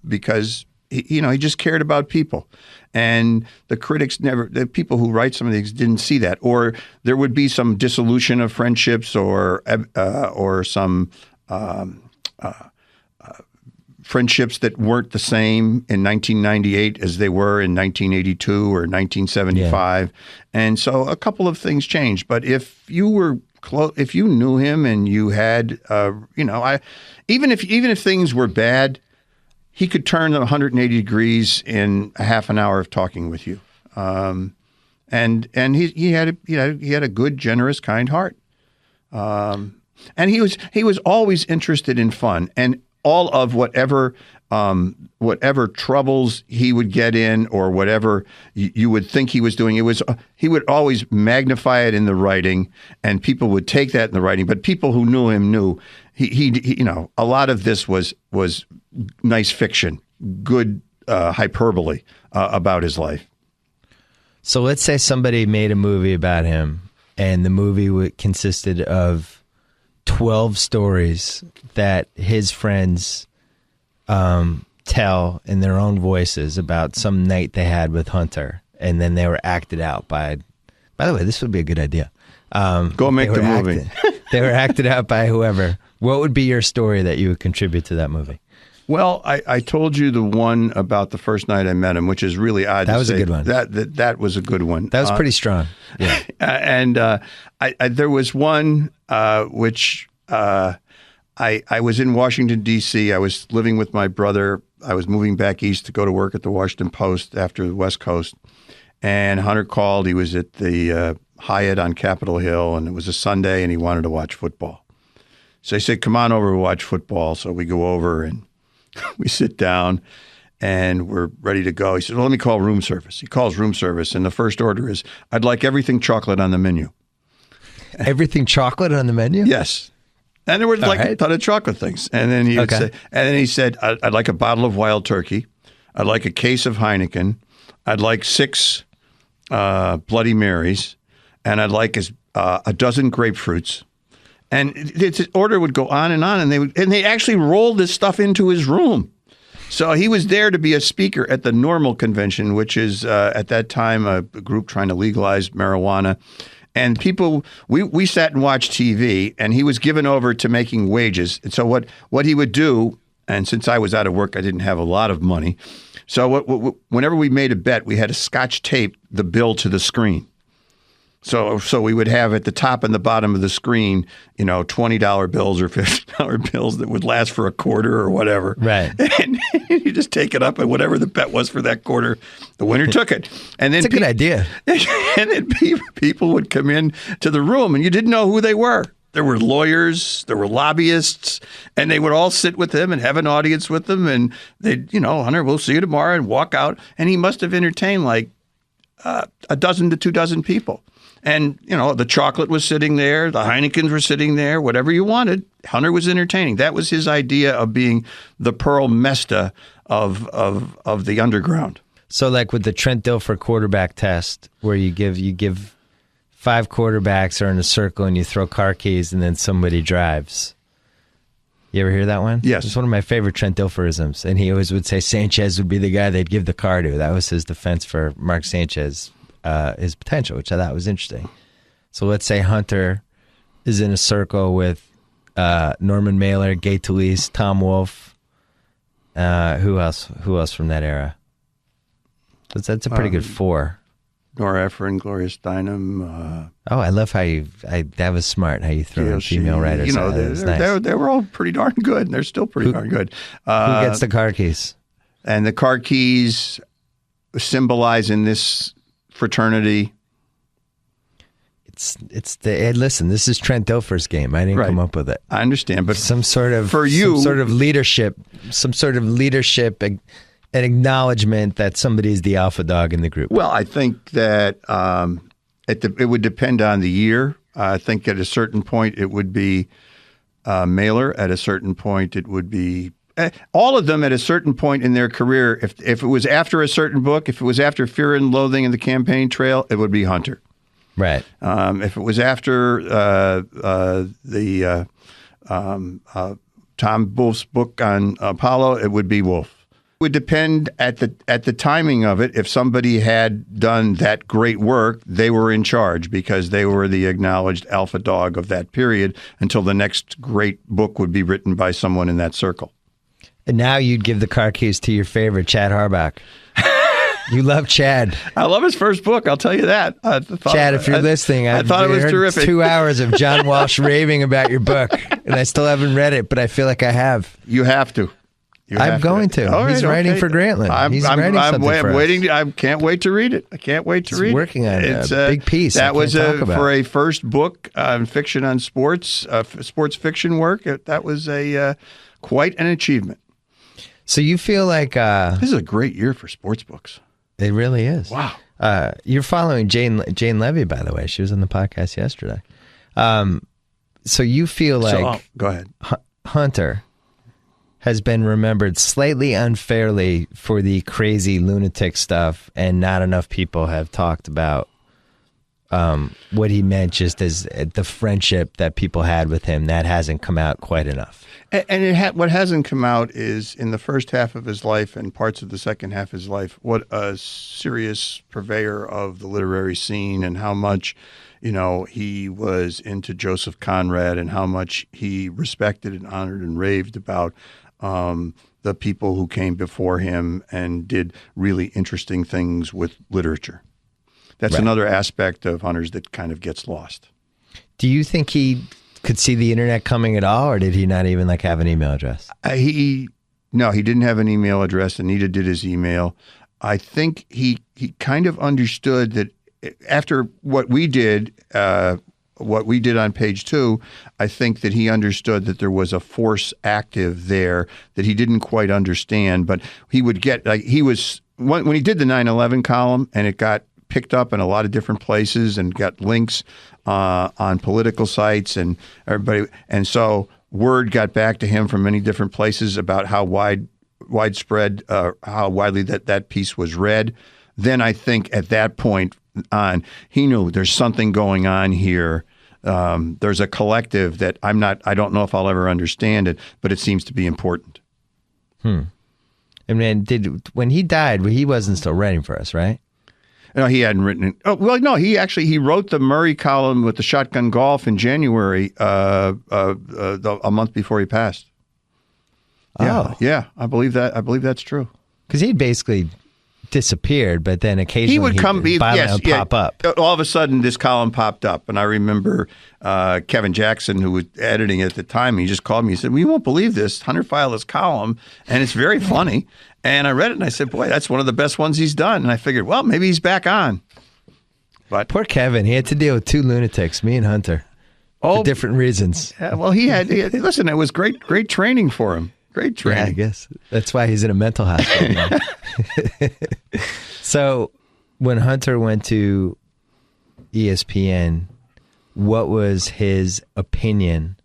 because he just cared about people, and the people who write some of these didn't see that, or there would be some dissolution of friendships, or some. Friendships that weren't the same in 1998 as they were in 1982 or 1975. Yeah. And so a couple of things changed. But if you were close, if you knew him and you had, even if things were bad, he could turn 180 degrees in a half an hour of talking with you. And he had a good, generous, kind heart. And he was always interested in fun, and all of whatever troubles he would get in, or whatever you would think he was doing, he would always magnify it in the writing, and people would take that in the writing. But people who knew him knew he a lot of this was nice fiction, good hyperbole about his life. So let's say somebody made a movie about him, and the movie consisted of 12 stories that his friends tell in their own voices about some night they had with Hunter, and then they were acted out by the way, this would be a good idea. Go make the movie. They were acted out by whoever. What would be your story that you would contribute to that movie? Well, I told you the one about the first night I met him, which is really odd. That was a good one. That was a good one. That was pretty strong. Yeah. And there was one which I was in Washington, D.C. I was living with my brother. I was moving back east to go to work at the Washington Post after the West Coast. And Hunter called. He was at the Hyatt on Capitol Hill, and it was a Sunday, and he wanted to watch football. So he said, "Come on over and watch football." So we go over, and we sit down, and we're ready to go. He said, "Well, let me call room service." He calls room service, and the first order is, "I'd like everything chocolate on the menu." Everything chocolate on the menu? Yes. And there were a ton of chocolate things. And then he said, "I'd like a bottle of Wild Turkey. I'd like a case of Heineken. I'd like 6 Bloody Marys. And I'd like a dozen grapefruits." And the order would go on, and they actually rolled this stuff into his room. So he was there to be a speaker at the Normal Convention, which is at that time a group trying to legalize marijuana. And people, we sat and watched TV, and he was given over to making wages. And so what he would do, and since I was out of work, I didn't have a lot of money. So whenever we made a bet, we had to Scotch tape the bill to the screen. So we would have at the top and the bottom of the screen, $20 bills or $50 bills that would last for a quarter or whatever. Right. And you just take it up, and whatever the bet was for that quarter, the winner took it. And then It's a good idea. And then people would come in to the room, and you didn't know who they were. There were lawyers, there were lobbyists, and they would all sit with him and have an audience with them. And they'd, "Hunter, we'll see you tomorrow," and walk out. And he must have entertained like a dozen to 24 people. And, the chocolate was sitting there, the Heinekens were sitting there, whatever you wanted. Hunter was entertaining. That was his idea of being the Pearl Mesta of the underground. So like with the Trent Dilfer quarterback test, where you give 5 quarterbacks are in a circle and you throw car keys and then somebody drives. You ever hear that one? Yes. It's one of my favorite Trent Dilferisms. And he always would say Sanchez would be the guy they'd give the car to. That was his defense for Mark Sanchez. His potential, which I thought was interesting. So let's say Hunter is in a circle with Norman Mailer, Gay Talese, Tom Wolfe. Who else from that era? That's a pretty good 4. Nora Ephron, Gloria Steinem. I love how that was smart, how you throw in female writers. They were all pretty darn good, and they're still pretty darn good. Who gets the car keys? And the car keys symbolize in this fraternity. Listen, this is Trent Dilfer's game. I didn't come up with it. I understand, but some sort of leadership, an acknowledgement that somebody is the alpha dog in the group. Well, I think that it would depend on the year. I think at a certain point it would be Mailer. At a certain point it would be all of them at a certain point in their career. If it was after a certain book, if it was after Fear and Loathing and the Campaign Trail, it would be Hunter. Right. If it was after Tom Wolfe's book on Apollo, it would be Wolfe. It would depend at the timing of it. If somebody had done that great work, they were in charge because they were the acknowledged alpha dog of that period until the next great book would be written by someone in that circle. And now you'd give the car keys to your favorite, Chad Harbach. You love Chad. I love his first book. I'll tell you that. Chad, if you're listening, I thought it was terrific. 2 hours of John Walsh raving about your book, and I still haven't read it, but I feel like I have. You have to. I'm going to. All He's right, writing okay. for Grantland. He's writing something for us. waiting. I can't wait to read it. I can't wait to read it. Working on a big piece. That was for a first book fiction on sports, sports fiction work. That was quite an achievement. So you feel like This is a great year for sports books. it really is. Wow. You're following Jane Levy, by the way. She was on the podcast yesterday. So you feel like go ahead. Hunter has been remembered slightly unfairly for the crazy lunatic stuff, and not enough people have talked about what he meant just as the friendship that people had with him. That hasn't come out quite enough. And what hasn't come out is in the first half of his life and parts of the second half of his life, what a serious purveyor of the literary scene, and how much, he was into Joseph Conrad, and how much he respected and honored and raved about the people who came before him and did really interesting things with literature. That's another aspect of Hunter's that kind of gets lost. Do you think he could see the internet coming at all, or did he not even have an email address? No, he didn't have an email address, and neither did his email. I think he kind of understood that after what we did on page 2, I think that he understood that there was a force active there that he didn't quite understand. But he would get when he did the 9/11 column, and it got picked up in a lot of different places and got links on political sites and everybody, and so word got back to him from many different places about how widespread, how widely that piece was read. Then I think at that point on, he knew there's something going on here. There's a collective that I don't know if I'll ever understand it, but it seems to be important. And then when he died, he wasn't still writing for us, right? No, he hadn't written it. Oh, well, no, he wrote the Murray column with the Shotgun Golf in January, a month before he passed. Yeah, I believe that. I believe that's true. Because he'd basically disappeared, but then occasionally he would pop up. All of a sudden, this column popped up, and I remember Kevin Jackson, who was editing it at the time. He just called me. He said, "We won't believe this. Hunter filed his column, and it's very funny." And I read it, and I said, "Boy, that's one of the best ones he's done." And I figured, well, maybe he's back on. But poor Kevin, he had to deal with 2 lunatics, me and Hunter, for different reasons. Yeah, well, he had listen. It was great training for him. Great training. Yeah, I guess that's why he's in a mental hospital. So, when Hunter went to ESPN, what was his opinion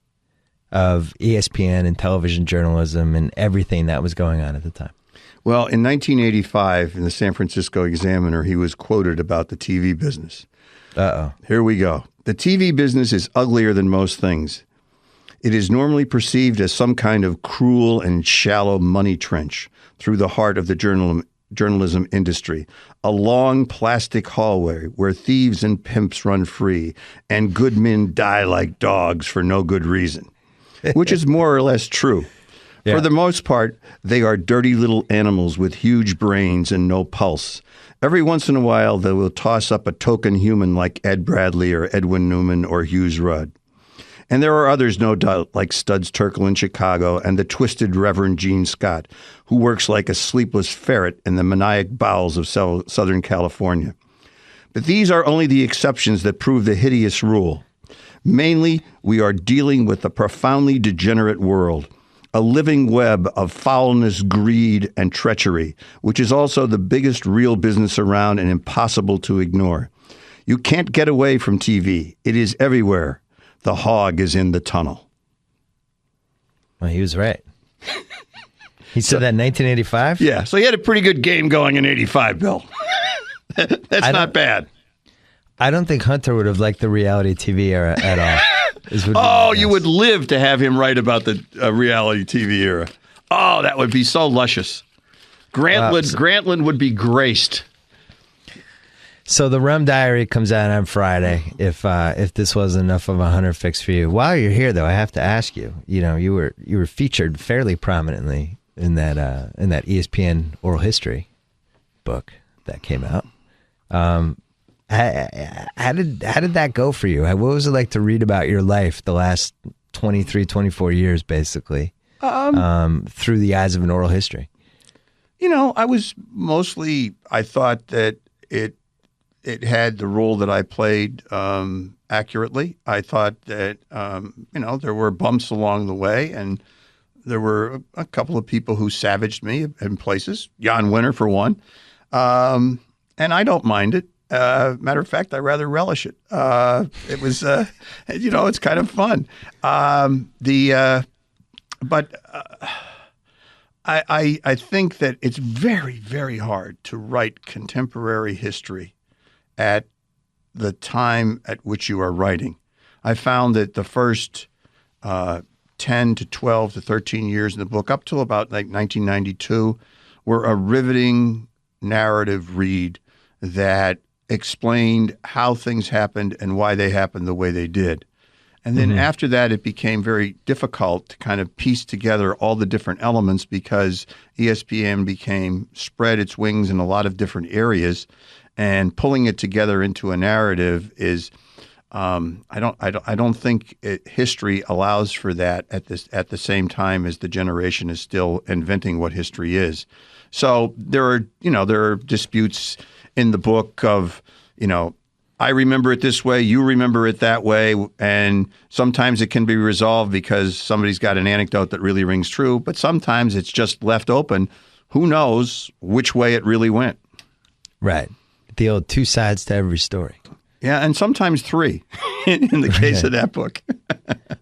of ESPN and television journalism and everything that was going on at the time? Well, in 1985, in the San Francisco Examiner, he was quoted about the TV business. Uh-oh. Here we go. The TV business is uglier than most things. It is normally perceived as some kind of cruel and shallow money trench through the heart of the journalism industry, a long plastic hallway where thieves and pimps run free and good men die like dogs for no good reason, which is more or less true. Yeah. For the most part, they are dirty little animals with huge brains and no pulse. Every once in a while, they will toss up a token human like Ed Bradley or Edwin Newman or Hughes Rudd. And there are others, no doubt, like Studs Terkel in Chicago and the twisted Reverend Gene Scott, who works like a sleepless ferret in the maniac bowels of Southern California. But these are only the exceptions that prove the hideous rule. Mainly, we are dealing with a profoundly degenerate world, a living web of foulness, greed, and treachery, which is also the biggest real business around and impossible to ignore. You can't get away from TV. It is everywhere. The hog is in the tunnel. Well, he was right. He said that in 1985? Yeah, so he had a pretty good game going in 85, Bill. That's not bad. I don't think Hunter would have liked the reality TV era at all. Oh, you would live to have him write about the reality TV era. Oh, that would be so luscious. Grantland would be graced. So the Rum Diary comes out on Friday. If this wasn't enough of a Hunter fix for you, while you're here though, I have to ask you. You know, you were featured fairly prominently in that ESPN oral history book that came out. How did that go for you? What was it like to read about your life the last 23, 24 years, basically? through the eyes of an oral history? I thought that it had the role that I played accurately. I thought that, there were bumps along the way, and there were a couple of people who savaged me in places, Jan Winter for one, and I don't mind it. Matter of fact, I rather relish it. It was, it's kind of fun. I think that it's very, very hard to write contemporary history at the time at which you are writing. I found that the first 10 to 12 to 13 years in the book, up till about like 1992, were a riveting narrative read that explained how things happened and why they happened the way they did. And then after that, it became very difficult to kind of piece together all the different elements because ESPN spread its wings in a lot of different areas, and pulling it together into a narrative is, I don't think history allows for that at the same time as the generation is still inventing what history is. So there are disputes in the book of, I remember it this way, you remember it that way, and sometimes it can be resolved because somebody's got an anecdote that really rings true, but sometimes it's just left open. Who knows which way it really went? Right. The old two sides to every story. Yeah, and sometimes three in the case of that book.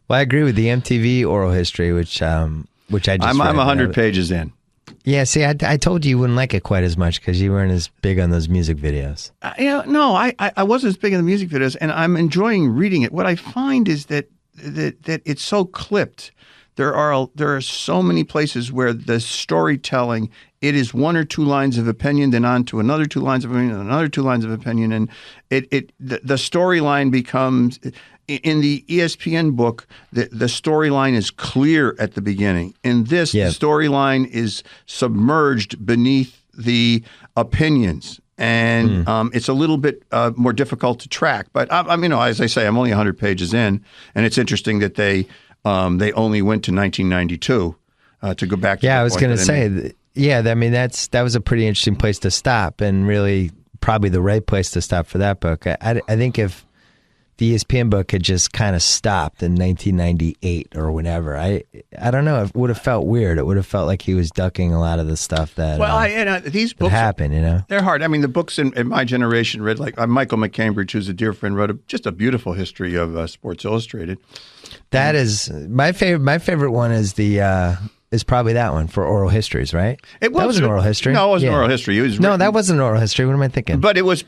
Well, I agree with the MTV oral history, which I just I'm read. 100 pages in. Yeah, see, I told you wouldn't like it quite as much because you weren't as big on those music videos. I wasn't as big on the music videos, and I'm enjoying reading it. What I find is that it's so clipped. There are so many places where the storytelling, it is one or two lines of opinion, then on to another two lines of opinion, and another two lines of opinion, and the storyline becomes. In the ESPN book, the storyline is clear at the beginning. In this, the storyline is submerged beneath the opinions, and it's a little bit more difficult to track. But as I say, I'm only 100 pages in, and it's interesting that they only went to 1992 to go back. Yeah, I was going to say, that was a pretty interesting place to stop, and really probably the right place to stop for that book. I think if the ESPN book had just kind of stopped in 1998 or whenever, I don't know, it would have felt weird. It would have felt like he was ducking a lot of the stuff that these books happen. They're hard. I mean, the books in my generation read, like Michael McCambridge, who's a dear friend, wrote just a beautiful history of Sports Illustrated. That is my favorite. My favorite one is is probably that one for oral histories, right? That was an oral history. No, it wasn't oral history. It was no, that wasn't oral history. What am I thinking? But there was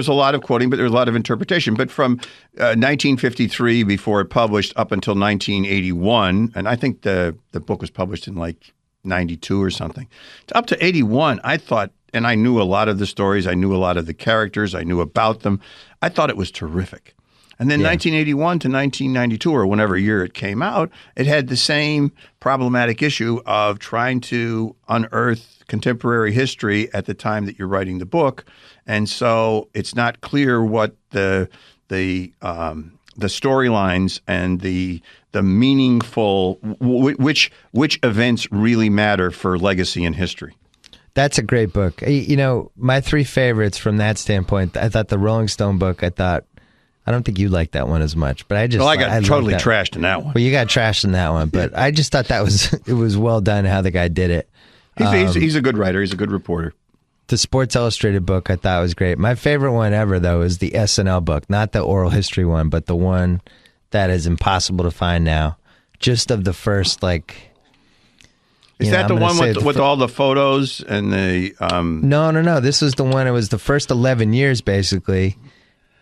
a lot of quoting, but there was a lot of interpretation. But from 1953, before it published, up until 1981, and I think the book was published in like 92 or something, up to 81, I thought, and I knew a lot of the stories, I knew a lot of the characters, I knew about them. I thought it was terrific. And then 1981 to 1992, or whenever year it came out, it had the same problematic issue of trying to unearth contemporary history at the time that you're writing the book. And so it's not clear what the storylines and the meaningful, which events really matter for legacy and history. That's a great book. My three favorites from that standpoint, I thought the Rolling Stone book, I don't think you liked that one as much, but I got totally trashed in that one. Well, you got trashed in that one, but I just thought it was well done how the guy did it. He's a good writer. He's a good reporter. The Sports Illustrated book I thought was great. My favorite one ever, though, is the SNL book, not the oral history one, but the one that is impossible to find now. Just of the first, Is that the one with all the photos and the? No. This was the one. It was the first 11 years, basically.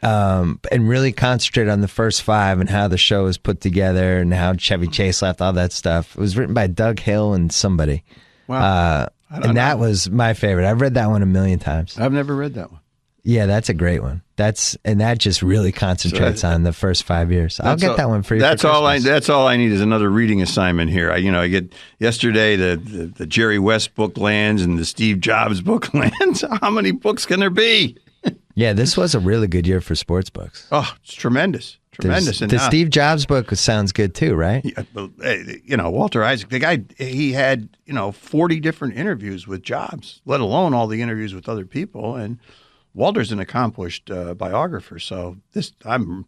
And really concentrate on the first 5 and how the show was put together and how Chevy Chase left, all that stuff. It was written by Doug Hill and somebody. Wow. That was my favorite. I've read that one a million times. I've never read that one. Yeah, that's a great one. That just really concentrates on the first 5 years. I'll get that one for you. That's all I need is another reading assignment here. I get yesterday the Jerry West book lands and the Steve Jobs book lands. How many books can there be? Yeah, this was a really good year for sports books. Oh, it's tremendous. Tremendous. The Steve Jobs book sounds good too, right? Yeah, Walter Isaac, the guy, he had 40 different interviews with Jobs, let alone all the interviews with other people. And Walter's an accomplished biographer, so I'm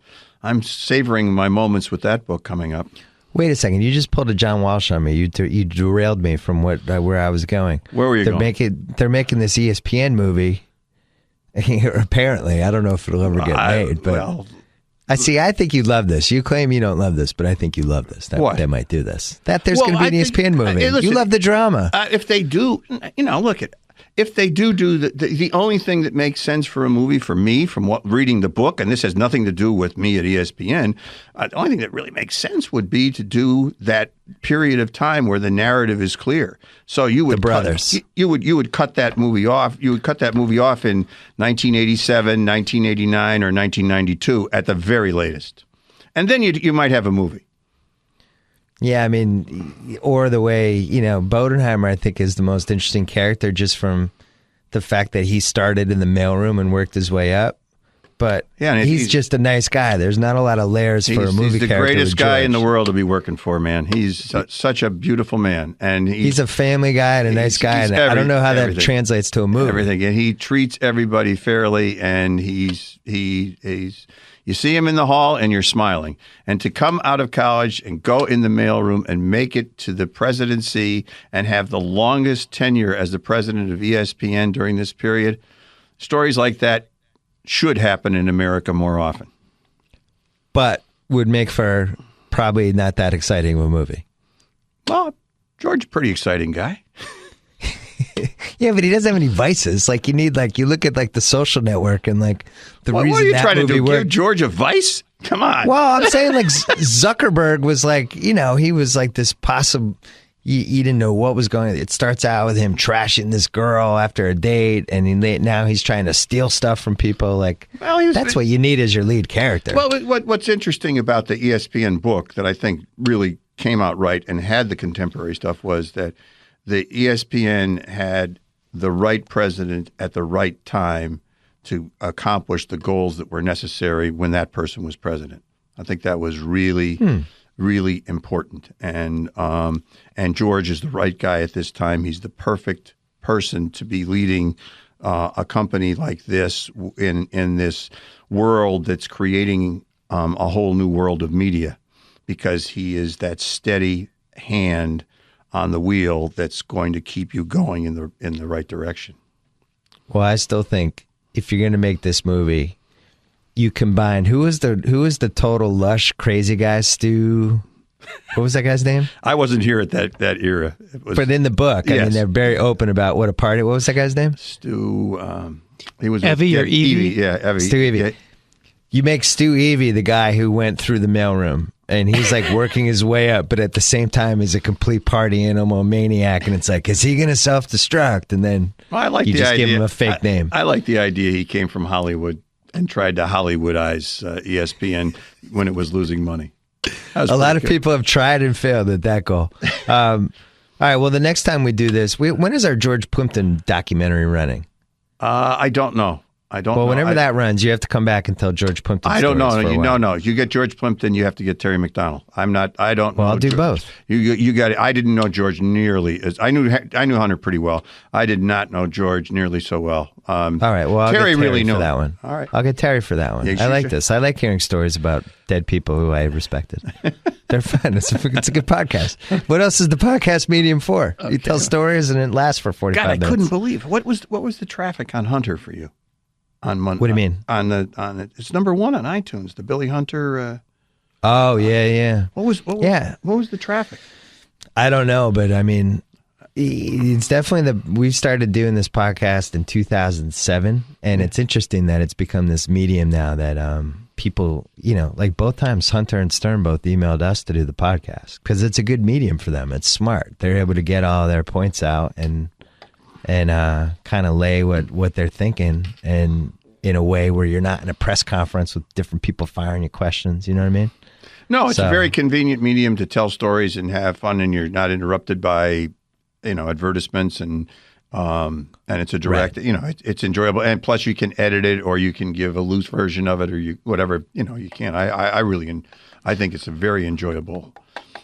savoring my moments with that book coming up. Wait a second, you just pulled a John Walsh on me. You derailed me from where I was going. Where were you going? They're making this ESPN movie. Apparently, I don't know if it'll ever get made, but I think you love this. You claim you don't love this, but I think you love this. They might do this. That there's going to be an ESPN movie. Listen, you love the drama. If they do, if they do the only thing that makes sense for a movie for me from reading the book, and this has nothing to do with me at ESPN, the only thing that really makes sense would be to do that period of time where the narrative is clear. So you would the brothers. You would cut that movie off. You would cut that movie off in 1987, 1989, or 1992 at the very latest, and then you might have a movie. Yeah, I mean, or the way, Bodenheimer, I think, is the most interesting character just from the fact that he started in the mailroom and worked his way up. But he's just a nice guy. There's not a lot of layers for a movie character. He's the greatest guy in the world to be working for, man. He's such a beautiful man. And he's a family guy and a nice guy. And I don't know how that translates to a movie. Everything. And he treats everybody fairly, and he's you see him in the hall and you're smiling. And to come out of college and go in the mailroom and make it to the presidency and have the longest tenure as the president of ESPN during this period, stories like that should happen in America more often. But would make for probably not that exciting of a movie. Well, George's a pretty exciting guy. Yeah, but he doesn't have any vices. Like you look at the Social Network and the reason what are you that trying to do? worked. Give George a vice? Come on. Well, I'm saying Zuckerberg was he was this possible. You didn't know what was going on. It starts out with him trashing this girl after a date, and now he's trying to steal stuff from people. That's what you need as your lead character. Well, what's interesting about the ESPN book that I think really came out right and had the contemporary stuff was that the ESPN had the right president at the right time to accomplish the goals that were necessary when that person was president. I think that was really, really important. And George is the right guy at this time. He's the perfect person to be leading a company like this in this world that's creating a whole new world of media, because he is that steady hand on the wheel that's going to keep you going in the right direction. Well, I still think if you're going to make this movie, you combine who is the total lush crazy guy, Stu? What was that guy's name? I wasn't here at that era. But in the book, yes. I mean, they're very open about what a party. What was that guy's name? Stu. He was Evie or Evie. Yeah, Evie. Stu Evie. Yeah. You make Stu Evie the guy who went through the mailroom. And he's working his way up, but at the same time is a complete party animal maniac. And it's is he going to self-destruct? And then you just give him a fake name. I like the idea he came from Hollywood and tried to Hollywoodize ESPN when it was losing money. A lot of people have tried and failed at that goal. All right, well, the next time we do this, when is our George Plimpton documentary running? I don't know. Well, whenever that runs, you have to come back and tell George Plimpton. I don't know. No. You get George Plimpton, you have to get Terry McDonald. I don't know. Well, I'll do both. You got it. I didn't know George nearly as I knew Hunter pretty well. I did not know George nearly so well. All right. Well, I'll Terry get Terry really for knew that one. All right. I'll get Terry for that one. Yeah, I like this. I like hearing stories about dead people who I respected. They're fun. It's a good podcast. What else is the podcast medium for? Okay. You tell stories and it lasts for 45 minutes. God, I couldn't believe what was the traffic on Hunter for you? On Monday. What do you mean? On it's number 1 on iTunes. The Billy Hunter. Oh yeah. What was the traffic? I don't know, but I mean, it's definitely we started doing this podcast in 2007, and it's interesting that it's become this medium now that people, both times Hunter and Stern both emailed us to do the podcast because it's a good medium for them. It's smart. They're able to get all their points out and kind of lay what they're thinking, and in a way where you're not in a press conference with different people firing you questions. You know what I mean? No, it's a very convenient medium to tell stories and have fun, and you're not interrupted by, advertisements and And it's a direct, it's enjoyable. And plus you can edit it, or you can give a loose version of it, or whatever, you can. I think it's a very enjoyable.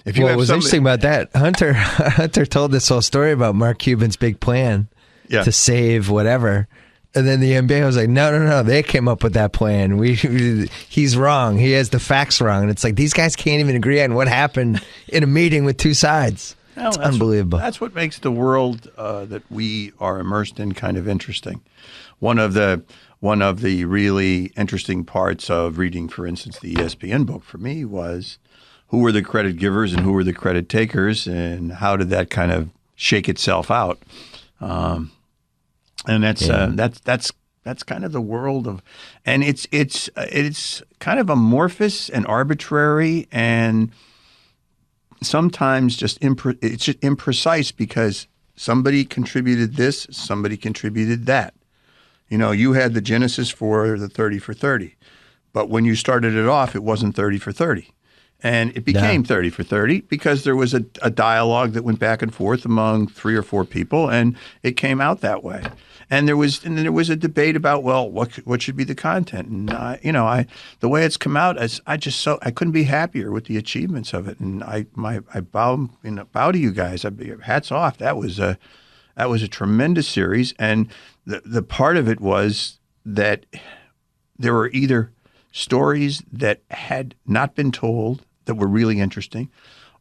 If you what was interesting about that, Hunter told this whole story about Mark Cuban's big plan to save whatever. And then the NBA was like, no, they came up with that plan. He's wrong. He has the facts wrong. And it's like, these guys can't even agree on what happened in a meeting with two sides. It's unbelievable. That's what makes the world that we are immersed in kind of interesting. One of the really interesting parts of reading, for instance, the ESPN book for me was who were the credit givers and who were the credit takers, and how did that kind of shake itself out? And that's kind of the world of, and it's kind of amorphous and arbitrary, and sometimes it's just imprecise because somebody contributed this, somebody contributed that. You had the genesis for the 30 for 30, but when you started it off, it wasn't 30 for 30. And it became 30 for 30 because there was a dialogue that went back and forth among 3 or 4 people, and it came out that way. And there was a debate about, well, what should be the content? And the way it's come out, I couldn't be happier with the achievements of it. And I bow to you guys. Hats off. That was a tremendous series. And the part of it was that there were either stories that had not been told that were really interesting,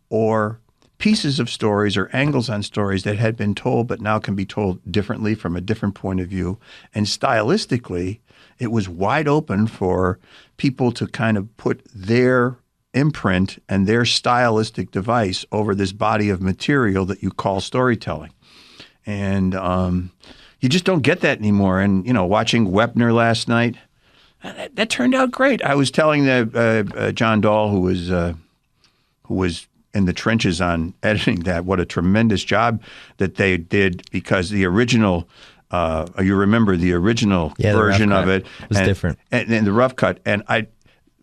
or pieces of stories or angles on stories that had been told but now can be told differently from a different point of view. And stylistically, it was wide open for people to kind of put their imprint and their stylistic device over this body of material that you call storytelling. And you just don't get that anymore. And, watching Wepner last night, that turned out great. I was telling John Dahl, who was in the trenches on editing that, what a tremendous job that they did, because the original, you remember the original version of it was different, and the rough cut, and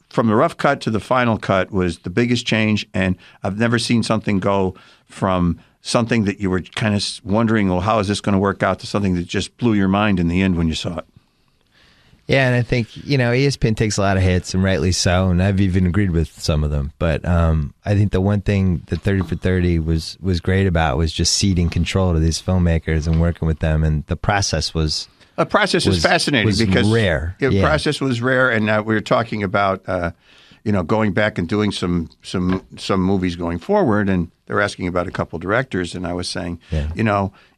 from the rough cut to the final cut was the biggest change, and I've never seen something go from something that you were kind of wondering, well, how is this going to work out, to something that just blew your mind in the end when you saw it. Yeah, and I think, ESPN takes a lot of hits, and rightly so, and I've even agreed with some of them. But I think the one thing that 30 for 30 was great about was just ceding control to these filmmakers and working with them, and the process was... The process is fascinating because rare. The process was rare, and we were talking about going back and doing some movies going forward, and they're asking about a couple directors, and I was saying,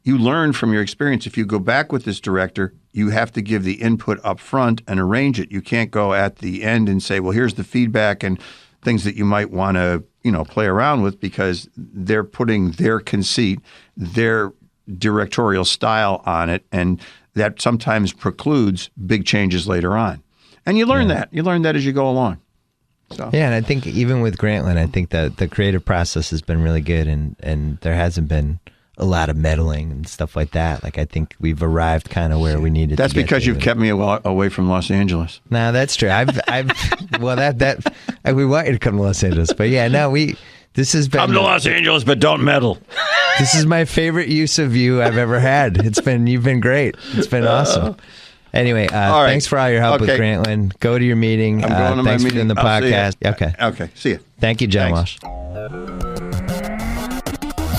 you learn from your experience. If you go back with this director, you have to give the input up front and arrange it. You can't go at the end and say, well, here's the feedback and things that you might want to, play around with, because they're putting their conceit, their directorial style on it, and that sometimes precludes big changes later on. And you learn that. You learn that as you go along. So. Yeah, and I think even with Grantland, I think that the creative process has been really good, and there hasn't been a lot of meddling and stuff like that. Like, I think we've arrived kind of where we needed That's to get because to. you've kept me away from Los Angeles. No, that's true. I've well, we want you to come to Los Angeles, but yeah, no, this has been... Come to Los Angeles, but don't meddle. This is my favorite use of you I've ever had. You've been great. It's been awesome. Anyway, right. Thanks for all your help with Grantland. Go to your meeting. I'm going to my thanks meeting. for doing the podcast. Okay. See you. Thank you, John Walsh.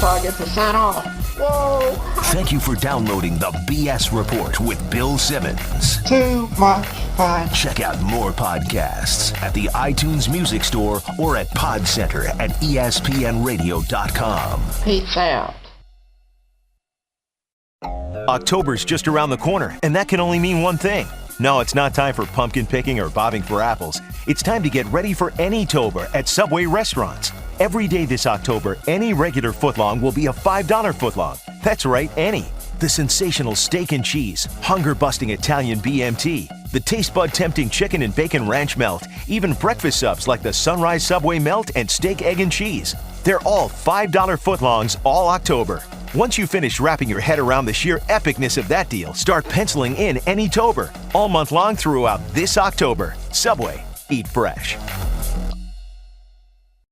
So I get to sign off. Whoa! Thank you for downloading the BS Report with Bill Simmons. Too much fun. Check out more podcasts at the iTunes Music Store or at Podcenter at ESPNradio.com. Peace out. October's just around the corner, and that can only mean one thing. No, it's not time for pumpkin picking or bobbing for apples. It's time to get ready for Any-tober at Subway restaurants. Every day this October, any regular footlong will be a $5 footlong. That's right, any. The sensational steak and cheese, hunger-busting Italian BMT, the taste bud-tempting chicken and bacon ranch melt, even breakfast subs like the Sunrise Subway melt and steak, egg, and cheese. They're all $5 footlongs all October. Once you finish wrapping your head around the sheer epicness of that deal, start penciling in Any-tober all month long throughout this October. Subway. Eat fresh.